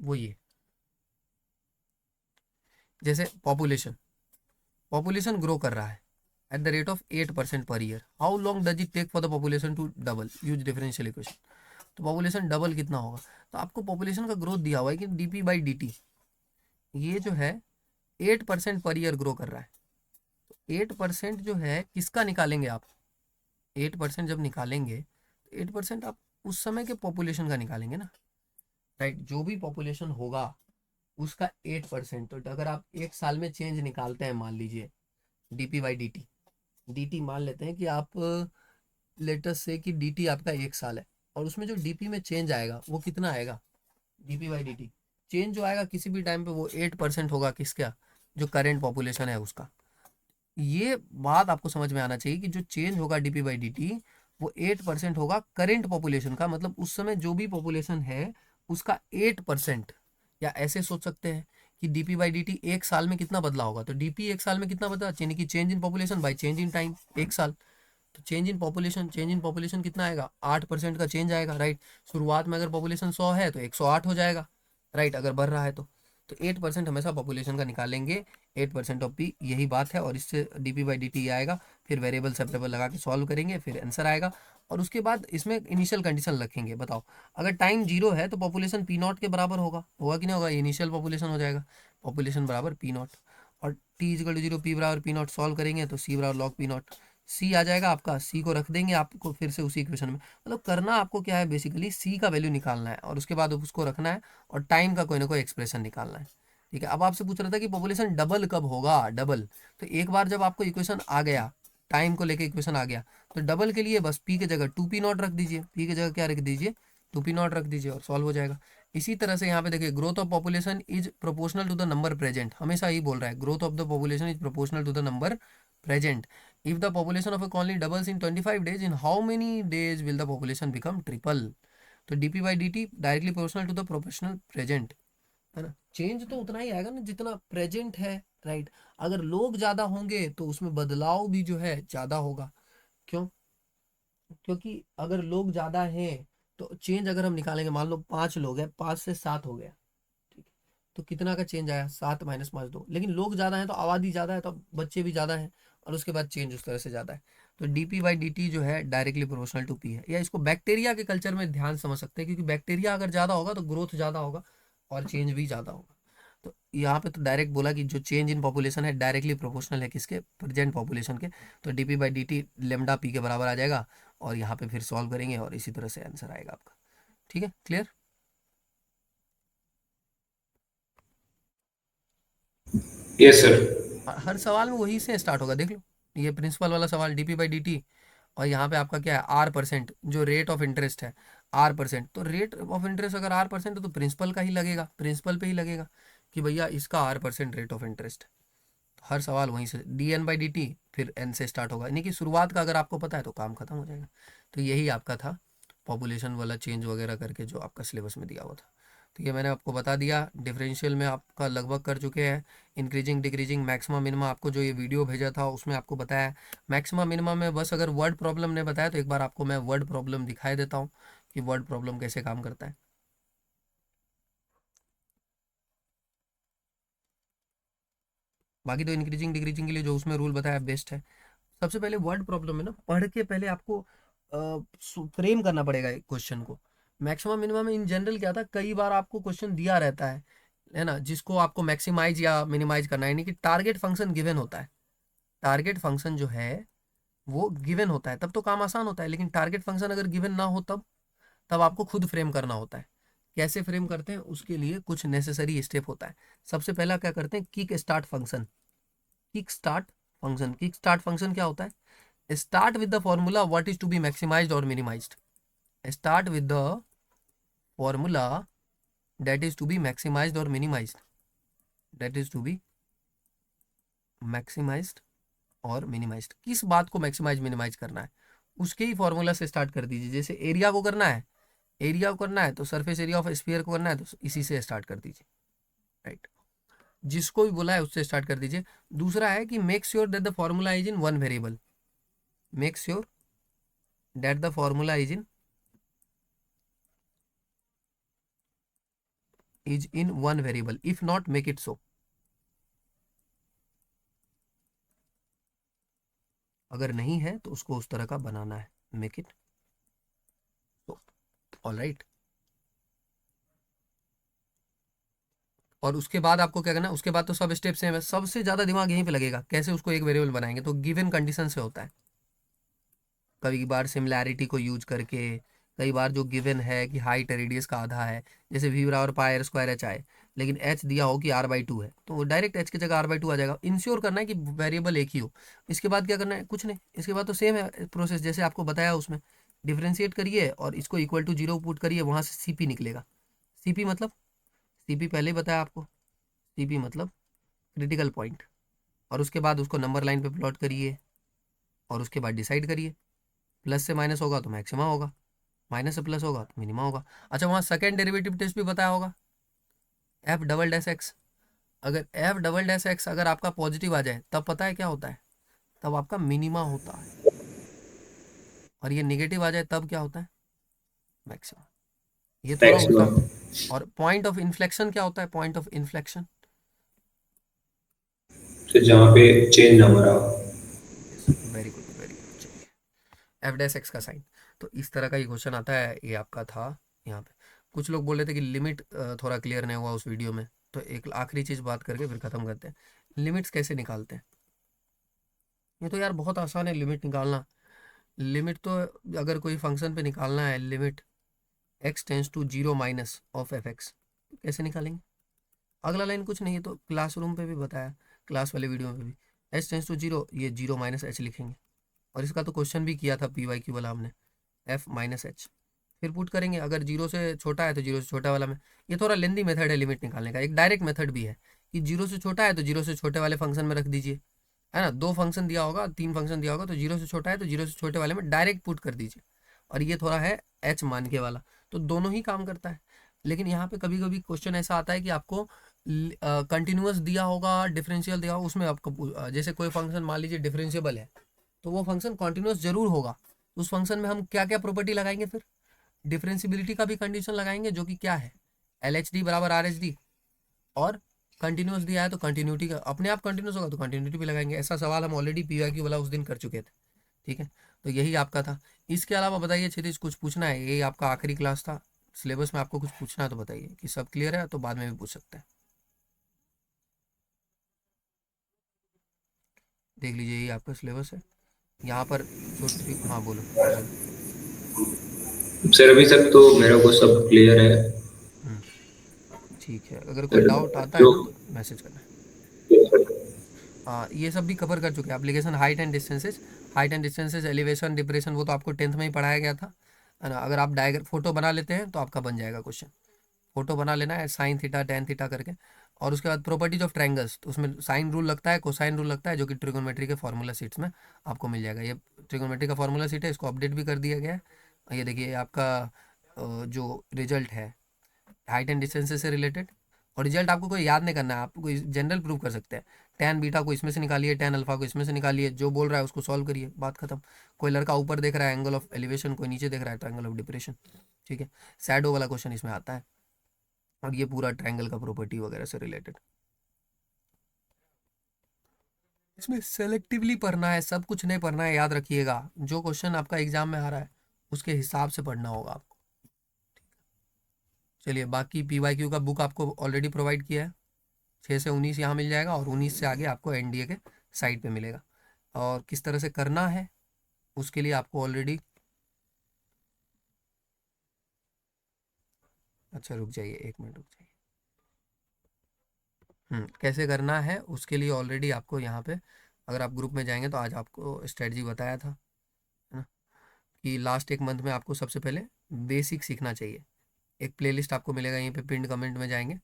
वो ये, जैसे पॉपुलेशन, पॉपुलेशन ग्रो कर रहा है at the rate of 8% per year. How long does it take for the population to double? Use differential equation. तो पॉपुलेशन डबल कितना होगा, तो आपको पॉपुलेशन का ग्रोथ दिया हुआ है कि dp/dt ये जो है 8% पर ईयर ग्रो कर रहा है। तो 8% जो है किसका निकालेंगे आप, 8% जब निकालेंगे तो 8% आप उस समय के पॉपुलेशन का निकालेंगे ना। राइट, जो भी पॉपुलेशन होगा उसका 8%। तो अगर आप एक साल में चेंज निकालते हैं, मान लीजिए dp/dt, dt मान लेते हैं कि आप लेटेस्ट से कि dt आपका 1 साल है, और उसमें जो dp में चेंज आएगा वो कितना आएगा, dp/dt चेंज जो आएगा किसी भी टाइम पे वो 8% होगा, किसका, जो करेंट पॉपुलेशन है उसका। ये बात आपको समझ में आना चाहिए कि जो चेंज होगा dp/dt वो 8% होगा करेंट पॉपुलेशन का, मतलब उस समय जो भी पॉपुलेशन है उसका 8%। या ऐसे सोच सकते हैं कि dp/dt एक साल में कितना बदला होगा, तो dp एक साल में कितना बदला, यानी कि change in population by change in time, एक साल। तो चेंज इन पॉपुलेशन कितना आएगा, 8% का चेंज आएगा। राइट, शुरुआत में अगर पॉपुलेशन 100 है तो 108 हो जाएगा। राइट, अगर बढ़ रहा है तो 8% हमेशा पॉपुलेशन का निकालेंगे, 8% ऑफ पी, यही बात है। और इससे dp/dt आएगा, फिर वेरिएबल सेपरेबल लगा के सॉल्व करेंगे, फिर आंसर आएगा। और उसके बाद इसमें इनिशियल कंडीशन रखेंगे। बताओ, अगर टाइम 0 है तो पॉपुलेशन p0 के बराबर होगा, होगा कि नहीं होगा, इनिशियल पॉपुलेशन हो जाएगा, पॉपुलेशन बराबर p0। और t इज 0, p बराबर p0 सॉल्व करेंगे तो c बराबर log p0, सी आ जाएगा आपका, सी को रख देंगे आपको फिर से उसी इक्वेशन में। मतलब करना आपको क्या है, बेसिकली सी का वैल्यू निकालना है और उसके बाद उसको रखना है, और टाइम का कोई ना कोई एक्सप्रेशन निकालना है। ठीक है, अब आपसे पूछ रहा था कि पॉपुलेशन डबल कब होगा, डबल। तो एक बार जब आपको इक्वेशन आ गया, टाइम को लेके इक्वेशन आ गया, तो डबल के लिए बस पी के जगह 2p0 रख दीजिए, पी की जगह क्या रख दीजिए, 2p0 रख दीजिए, और सॉल्व हो जाएगा। इसी तरह से यहाँ पे देखिए, growth of population is proportional to the number present, हमेशा ही बोल रहा है, growth of the population is proportional to the number present. If the population of a colony doubles in 25 days, in how many days will the population become triple? तो dp/dt directly proportional to the proportional present, है ना। चेंज तो उतना ही आएगा ना जितना प्रेजेंट है। राइट, अगर लोग ज्यादा होंगे तो उसमें बदलाव भी जो है ज्यादा होगा। क्यों? क्योंकि अगर लोग ज्यादा हैं तो चेंज अगर हम निकालेंगे, मान लो 5 लोग हैं, 5 से 7 हो गया, ठीक है, तो कितना का चेंज आया, 7 - 5 2। लेकिन लोग ज्यादा हैं तो आबादी ज्यादा है तो बच्चे भी ज्यादा हैं, और उसके बाद चेंज उस तरह से ज्यादा है। तो dp/dt जो है डायरेक्टली प्रोपोर्शनल टू p है। या इसको बैक्टीरिया के कल्चर में ध्यान समझ सकते हैं, क्योंकि बैक्टीरिया अगर ज्यादा होगा तो ग्रोथ ज्यादा होगा और चेंज भी ज्यादा होगा। तो यहाँ पे तो डायरेक्ट बोला कि जो चेंज इन पॉपुलेशन है डायरेक्टली प्रोपोर्शनल है किसके, प्रेजेंट पॉपुलेशन के। तो dp/dt लेमडा पी के बराबर आ जाएगा, और यहाँ पे फिर सॉल्व करेंगे और इसी तरह से आंसर आएगा आपका। ठीक है, क्लियर? Yes sir. हर सवाल में वही से स्टार्ट होगा, देख लो। ये प्रिंसिपल वाला सवाल dp/dt, और यहाँ पे आपका क्या है, r%, जो रेट ऑफ इंटरेस्ट है, r%। तो रेट ऑफ इंटरेस्ट अगर r% है तो प्रिंसिपल का ही लगेगा, प्रिंसिपल पे ही लगेगा कि भैया इसका r% रेट ऑफ इंटरेस्ट। तो हर सवाल वहीं से dn/dt फिर n से स्टार्ट होगा, यानी कि शुरुआत का अगर आपको पता है तो काम खत्म हो जाएगा। तो यही आपका था पॉपुलेशन वाला चेंज वगैरह करके जो आपका सिलेबस में दिया हुआ था। तो ये मैंने आपको बता दिया। डिफरेंशियल में आपका लगभग कर चुके हैं, इंक्रीजिंग डिक्रीजिंग मैक्सिमम मिनिमम आपको जो ये वीडियो भेजा था उसमें आपको बताया। मैक्सिमम मिनिमम में बस अगर वर्ड प्रॉब्लम ने बताया तो एक बार आपको मैं वर्ड प्रॉब्लम दिखाई देता हूँ कि वर्ड प्रॉब्लम कैसे काम करता है। बाकी तो इंक्रीजिंग डिक्रीजिंग के लिए जो उसमें रूल बताया बेस्ट है। सबसे पहले वर्ड प्रॉब्लम है ना, पढ़ के पहले आपको फ्रेम करना पड़ेगा क्वेश्चन को। मैक्सिमम मिनिमम इन जनरल क्या था, कई बार आपको क्वेश्चन दिया रहता है ना, जिसको आपको मैक्सिमाइज या मिनिमाइज करना है, यानी कि टारगेट फंक्शन गिवन होता है। टारगेट फंक्शन जो है वो गिवन होता है, तब तो काम आसान होता है। लेकिन टारगेट फंक्शन अगर गिवन ना हो तब आपको खुद फ्रेम करना होता है। कैसे फ्रेम करते हैं, उसके लिए कुछ नेसेसरी स्टेप होता है। सबसे पहला क्या करते हैं, kick start function. Kick start function, kick start function क्या होता है, start with the formula what is to be maximised और minimised. Start with the formula that is to be maximised और minimised, that is to be maximised और मिनिमाइज्ड। किस बात को मैक्सिमाइज मिनिमाइज करना है, उसके ही फॉर्मूला से स्टार्ट कर दीजिए। जैसे एरिया को करना है, एरिया को करना है तो सरफेस एरिया ऑफ स्फीयर को करना है तो इसी से स्टार्ट कर दीजिए, राइट। जिसको भी बोला है उससे स्टार्ट कर दीजिए। दूसरा है कि make sure that the formula is in one variable. Make sure that the formula is in one variable, if not make it so. अगर नहीं है तो उसको उस तरह का बनाना है, मेक इट सो, ऑलराइट। और उसके बाद आपको क्या करना है, उसके बाद तो सब स्टेप सेम है। सबसे ज्यादा दिमाग यहीं पे लगेगा, कैसे उसको एक वेरिएबल बनाएंगे। तो गिवन कंडीशन से होता है, कई बार सिमिलैरिटी को यूज करके, कई बार जो गिवन है कि हाइट रेडियस का आधा है, जैसे वी बराबर पाई आर स्क्वायर एच आई, लेकिन एच दिया हो कि r/2 है, तो डायरेक्ट एच की जगह r/2 आ जाएगा। इंश्योर करना है कि वेरिएबल एक ही हो। इसके बाद क्या करना है, कुछ नहीं, इसके बाद तो सेम है प्रोसेस जैसे आपको बताया उसमें। डिफ्रेंशिएट करिए और इसको इक्वल टू 0 पुट करिए, वहां से सीपी निकलेगा। सीपी मतलब, सीपी पहले ही बताया आपको, सीपी मतलब क्रिटिकल पॉइंट। और उसके बाद उसको नंबर लाइन पे प्लॉट करिए और उसके बाद डिसाइड करिए। प्लस से माइनस होगा तो मैक्सिमा होगा, माइनस से प्लस होगा तो मिनिमा होगा। अच्छा, वहाँ सेकेंड डेरिवेटिव टेस्ट भी बताया होगा, एफ डबल डैश एक्स। अगर एफ डबल डैश एक्स अगर आपका पॉजिटिव आ जाए तब पता है क्या होता है, तब आपका मिनिमा होता है। और ये नेगेटिव आ जाए तब क्या होता है, मैक्सिमा। ये थोड़ा उल्टा मैक्सिमम, है। और पॉइंट ऑफ इन्फ्लेक्शन क्या होता है, पॉइंट ऑफ इन्फ्लेक्शन, तो जहाँ पे चेंज ना हो रहा हो। Yes, very good very good. चलिए, एफ डैश एक्स का साइन। तो इस तरह का ये क्वेश्चन आता है, ये आपका था यहाँ पे। कुछ लोग बोल रहे थे कि लिमिट थोड़ा क्लियर नहीं हुआ उस वीडियो में, तो एक आखिरी चीज़ बात करके फिर ख़त्म करते हैं। लिमिट्स कैसे निकालते हैं, ये तो यार बहुत आसान है लिमिट निकालना। लिमिट तो अगर कोई फंक्शन पे निकालना है, limit x tends to 0 minus of f x, कैसे निकालेंगे। अगला लाइन कुछ नहीं है, तो क्लासरूम पे भी बताया, क्लास वाले वीडियो में भी। एच टेंस टू 0, ये 0 माइनस एच लिखेंगे। और इसका तो क्वेश्चन भी किया था PYQ वाला हमने, एफ माइनस एच। फिर पुट करेंगे, अगर 0 से छोटा है तो 0 से छोटा वाला में। ये थोड़ा लेंदी मेथड है लिमिट निकालने का। एक डायरेक्ट मेथड भी है कि 0 से छोटा है तो 0 से छोटे वाले फंक्शन में रख दीजिए, है ना। 2 फंक्शन दिया होगा, 3 फंक्शन दिया होगा, तो 0 से छोटा है तो 0 से छोटे वाले में डायरेक्ट पुट कर दीजिए। और ये थोड़ा है एच मान के वाला, तो दोनों ही काम करता है। लेकिन यहाँ पे कभी कभी क्वेश्चन ऐसा आता है कि आपको कंटिन्यूअस दिया होगा, डिफरेंशियल दिया होगा, उसमें आपको जैसे कोई फंक्शन मान लीजिए डिफरेंशिएबल है, तो वो फंक्शन कॉन्टिन्यूस जरूर होगा। उस फंक्शन में हम क्या क्या प्रॉपर्टी लगाएंगे, फिर डिफरेंशिबिलिटी का भी कंडीशन लगाएंगे, जो कि क्या है, LHD बराबर RHD। और कंटिन्यूस दिया है तो कंटिन्यूटी का, अपने आप कंटिन्यूस होगा तो कंटिन्यूटी भी लगाएंगे। ऐसा सवाल हम ऑलरेडी PYQ वाला उस दिन कर चुके थे, ठीक है। तो यही आपका था। इसके अलावा बताइए क्षितिज, कुछ पूछना है, ये आपका आखिरी क्लास था, सिलेबस में आपको कुछ पूछना है तो बताइए, कि सब क्लियर है तो बाद में भी पूछ सकते हैं। देख लीजिए, ये आपका सिलेबस है। यहाँ पर छोटी सी, हाँ बोलो बोलो। सर अभी तक तो मेरा को सब क्लियर है। हम्म, ठीक है, अगर कोई सर डाउट आता है जो ना तो मैसेज करना। हाँ, ये सब भी कवर कर चुके हैं। Application height and distances, height and distances, elevation, depression, वो तो आपको 10th में ही पढ़ाया गया था, है ना। अगर आप डायग्राम फोटो बना लेते हैं तो आपका बन जाएगा क्वेश्चन। फोटो बना लेना है, साइन थीटा टेन थीटा करके। और उसके बाद प्रॉपर्टीज ऑफ ट्रायंगल्स, तो उसमें साइन रूल लगता है, कोसाइन रूल लगता है, जो कि ट्रिगोनोमेट्री के फार्मूला सीट्स में आपको मिल जाएगा। ये ट्रिगोनोमेट्री का फार्मूला सीट है, इसको अपडेट भी कर दिया गया है। ये देखिए आपका जो रिजल्ट है हाइट एंड डिस्टेंसेस से रिलेटेड। और रिजल्ट आपको कोई याद नहीं करना है, आप कोई जनरल प्रूव कर सकते हैं। टैन बीटा को इसमें से निकालिए, टैन अल्फा को इसमें से निकालिए, जो बोल रहा है उसको सॉल्व करिए, बात खत्म। कोई लड़का ऊपर देख रहा है एंगल ऑफ एलिवेशन, कोई नीचे देख रहा है तो एंगल ऑफ डिप्रेशन, ठीक है। शैडो वाला क्वेश्चन इसमें आता है। और ये पूरा ट्रायंगल का प्रॉपर्टी वगैरह से रिलेटेड। इसमें सेलेक्टिवली पढ़ना है, सब कुछ नहीं पढ़ना है, याद रखिएगा। जो क्वेश्चन आपका एग्जाम में आ रहा है उसके हिसाब से पढ़ना होगा आपको। चलिए, बाकी PYQ का बुक आपको ऑलरेडी प्रोवाइड किया है। 6 से 19 यहाँ मिल जाएगा और 19 से आगे आपको NDA के साइट पे मिलेगा। और किस तरह से करना है उसके लिए आपको ऑलरेडी, अच्छा रुक जाइए, 1 मिनट रुक जाइए। कैसे करना है उसके लिए ऑलरेडी आपको यहाँ पे, अगर आप ग्रुप में जाएंगे तो आज आपको स्ट्रेटजी बताया था, है ना, कि लास्ट 1 मंथ में आपको सबसे पहले बेसिक सीखना चाहिए। एक प्लेलिस्ट आपको मिलेगा यहीं पे, पिंड कमेंट में जाएंगे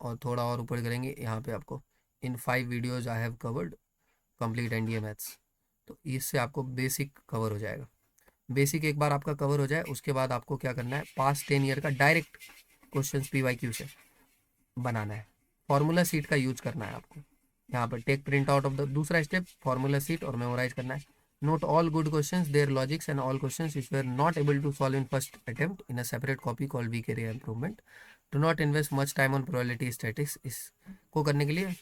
और थोड़ा और ऊपर करेंगे, यहाँ पे आपको इन 5 videos I have covered complete NDA maths. तो इससे आपको बेसिक कवर हो जाएगा। बेसिक एक बार आपका कवर हो जाए उसके बाद आपको क्या करना है, पास्ट 10 ईयर का डायरेक्ट क्वेश्चन PYQ से बनाना है। फॉर्मूला सीट का यूज करना है आपको। यहाँ पर take print out of the, दूसरा स्टेप फॉर्मूला सीट और मेमोराइज करना है। Note all good questions, their logics and all questions which were not able to solve in first attempt in a separate copy called weak area improvement. Do not invest much time on probability statistics. इसको करने के लिए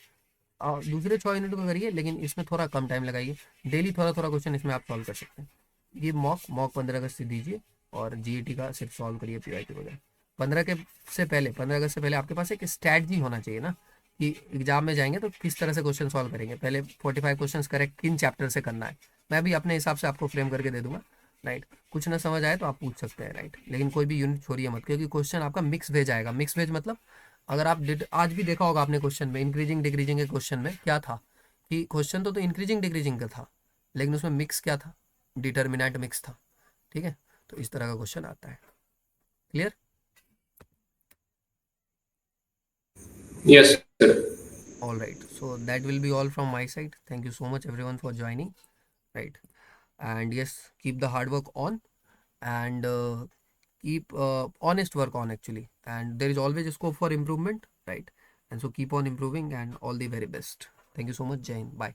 दूसरे 6 यूनिट को करिए, लेकिन इसमें थोड़ा कम टाइम लगाइए। डेली थोड़ा थोड़ा क्वेश्चन इसमें आप सॉल्व कर सकते हैं। ये मॉक 15 अगस्त से दीजिए और GAT का सिर्फ सॉल्व करिए PYQ वगैरह। 15 अगस्त से पहले आपके पास एक स्ट्रैटेजी होना चाहिए ना, कि एग्जाम में जाएंगे तो किस तरह से क्वेश्चन सॉल्व करेंगे। पहले 45 क्वेश्चंस करेक्ट किन चैप्टर से करना है, मैं भी अपने हिसाब से आपको फ्रेम करके दे दूंगा, राइट। कुछ ना समझ आए तो आप पूछ सकते हैं, राइट। लेकिन कोई भी यूनिट छोड़िए मत, क्योंकि क्वेश्चन आपका मिक्स भेज आएगा। मिक्स भेज मतलब, अगर आप आज भी देखा होगा आपने क्वेश्चन में, इंक्रीजिंग डिक्रीजिंग के क्वेश्चन में क्या था, कि क्वेश्चन तो इंक्रीजिंग डिक्रीजिंग का था, लेकिन उसमें मिक्स क्या था, डिटर्मिनेंट मिक्स था, ठीक है। तो इस तरह का क्वेश्चन आता है। Clear? Yes, sir. All right, so that will be all from my side. Thank you so much everyone for joining, right. And yes, keep the hard work on, and keep honest work on actually, and there is always a scope for improvement, right. And so keep on improving and all the very best. Thank you so much. Jai Hind. Bye.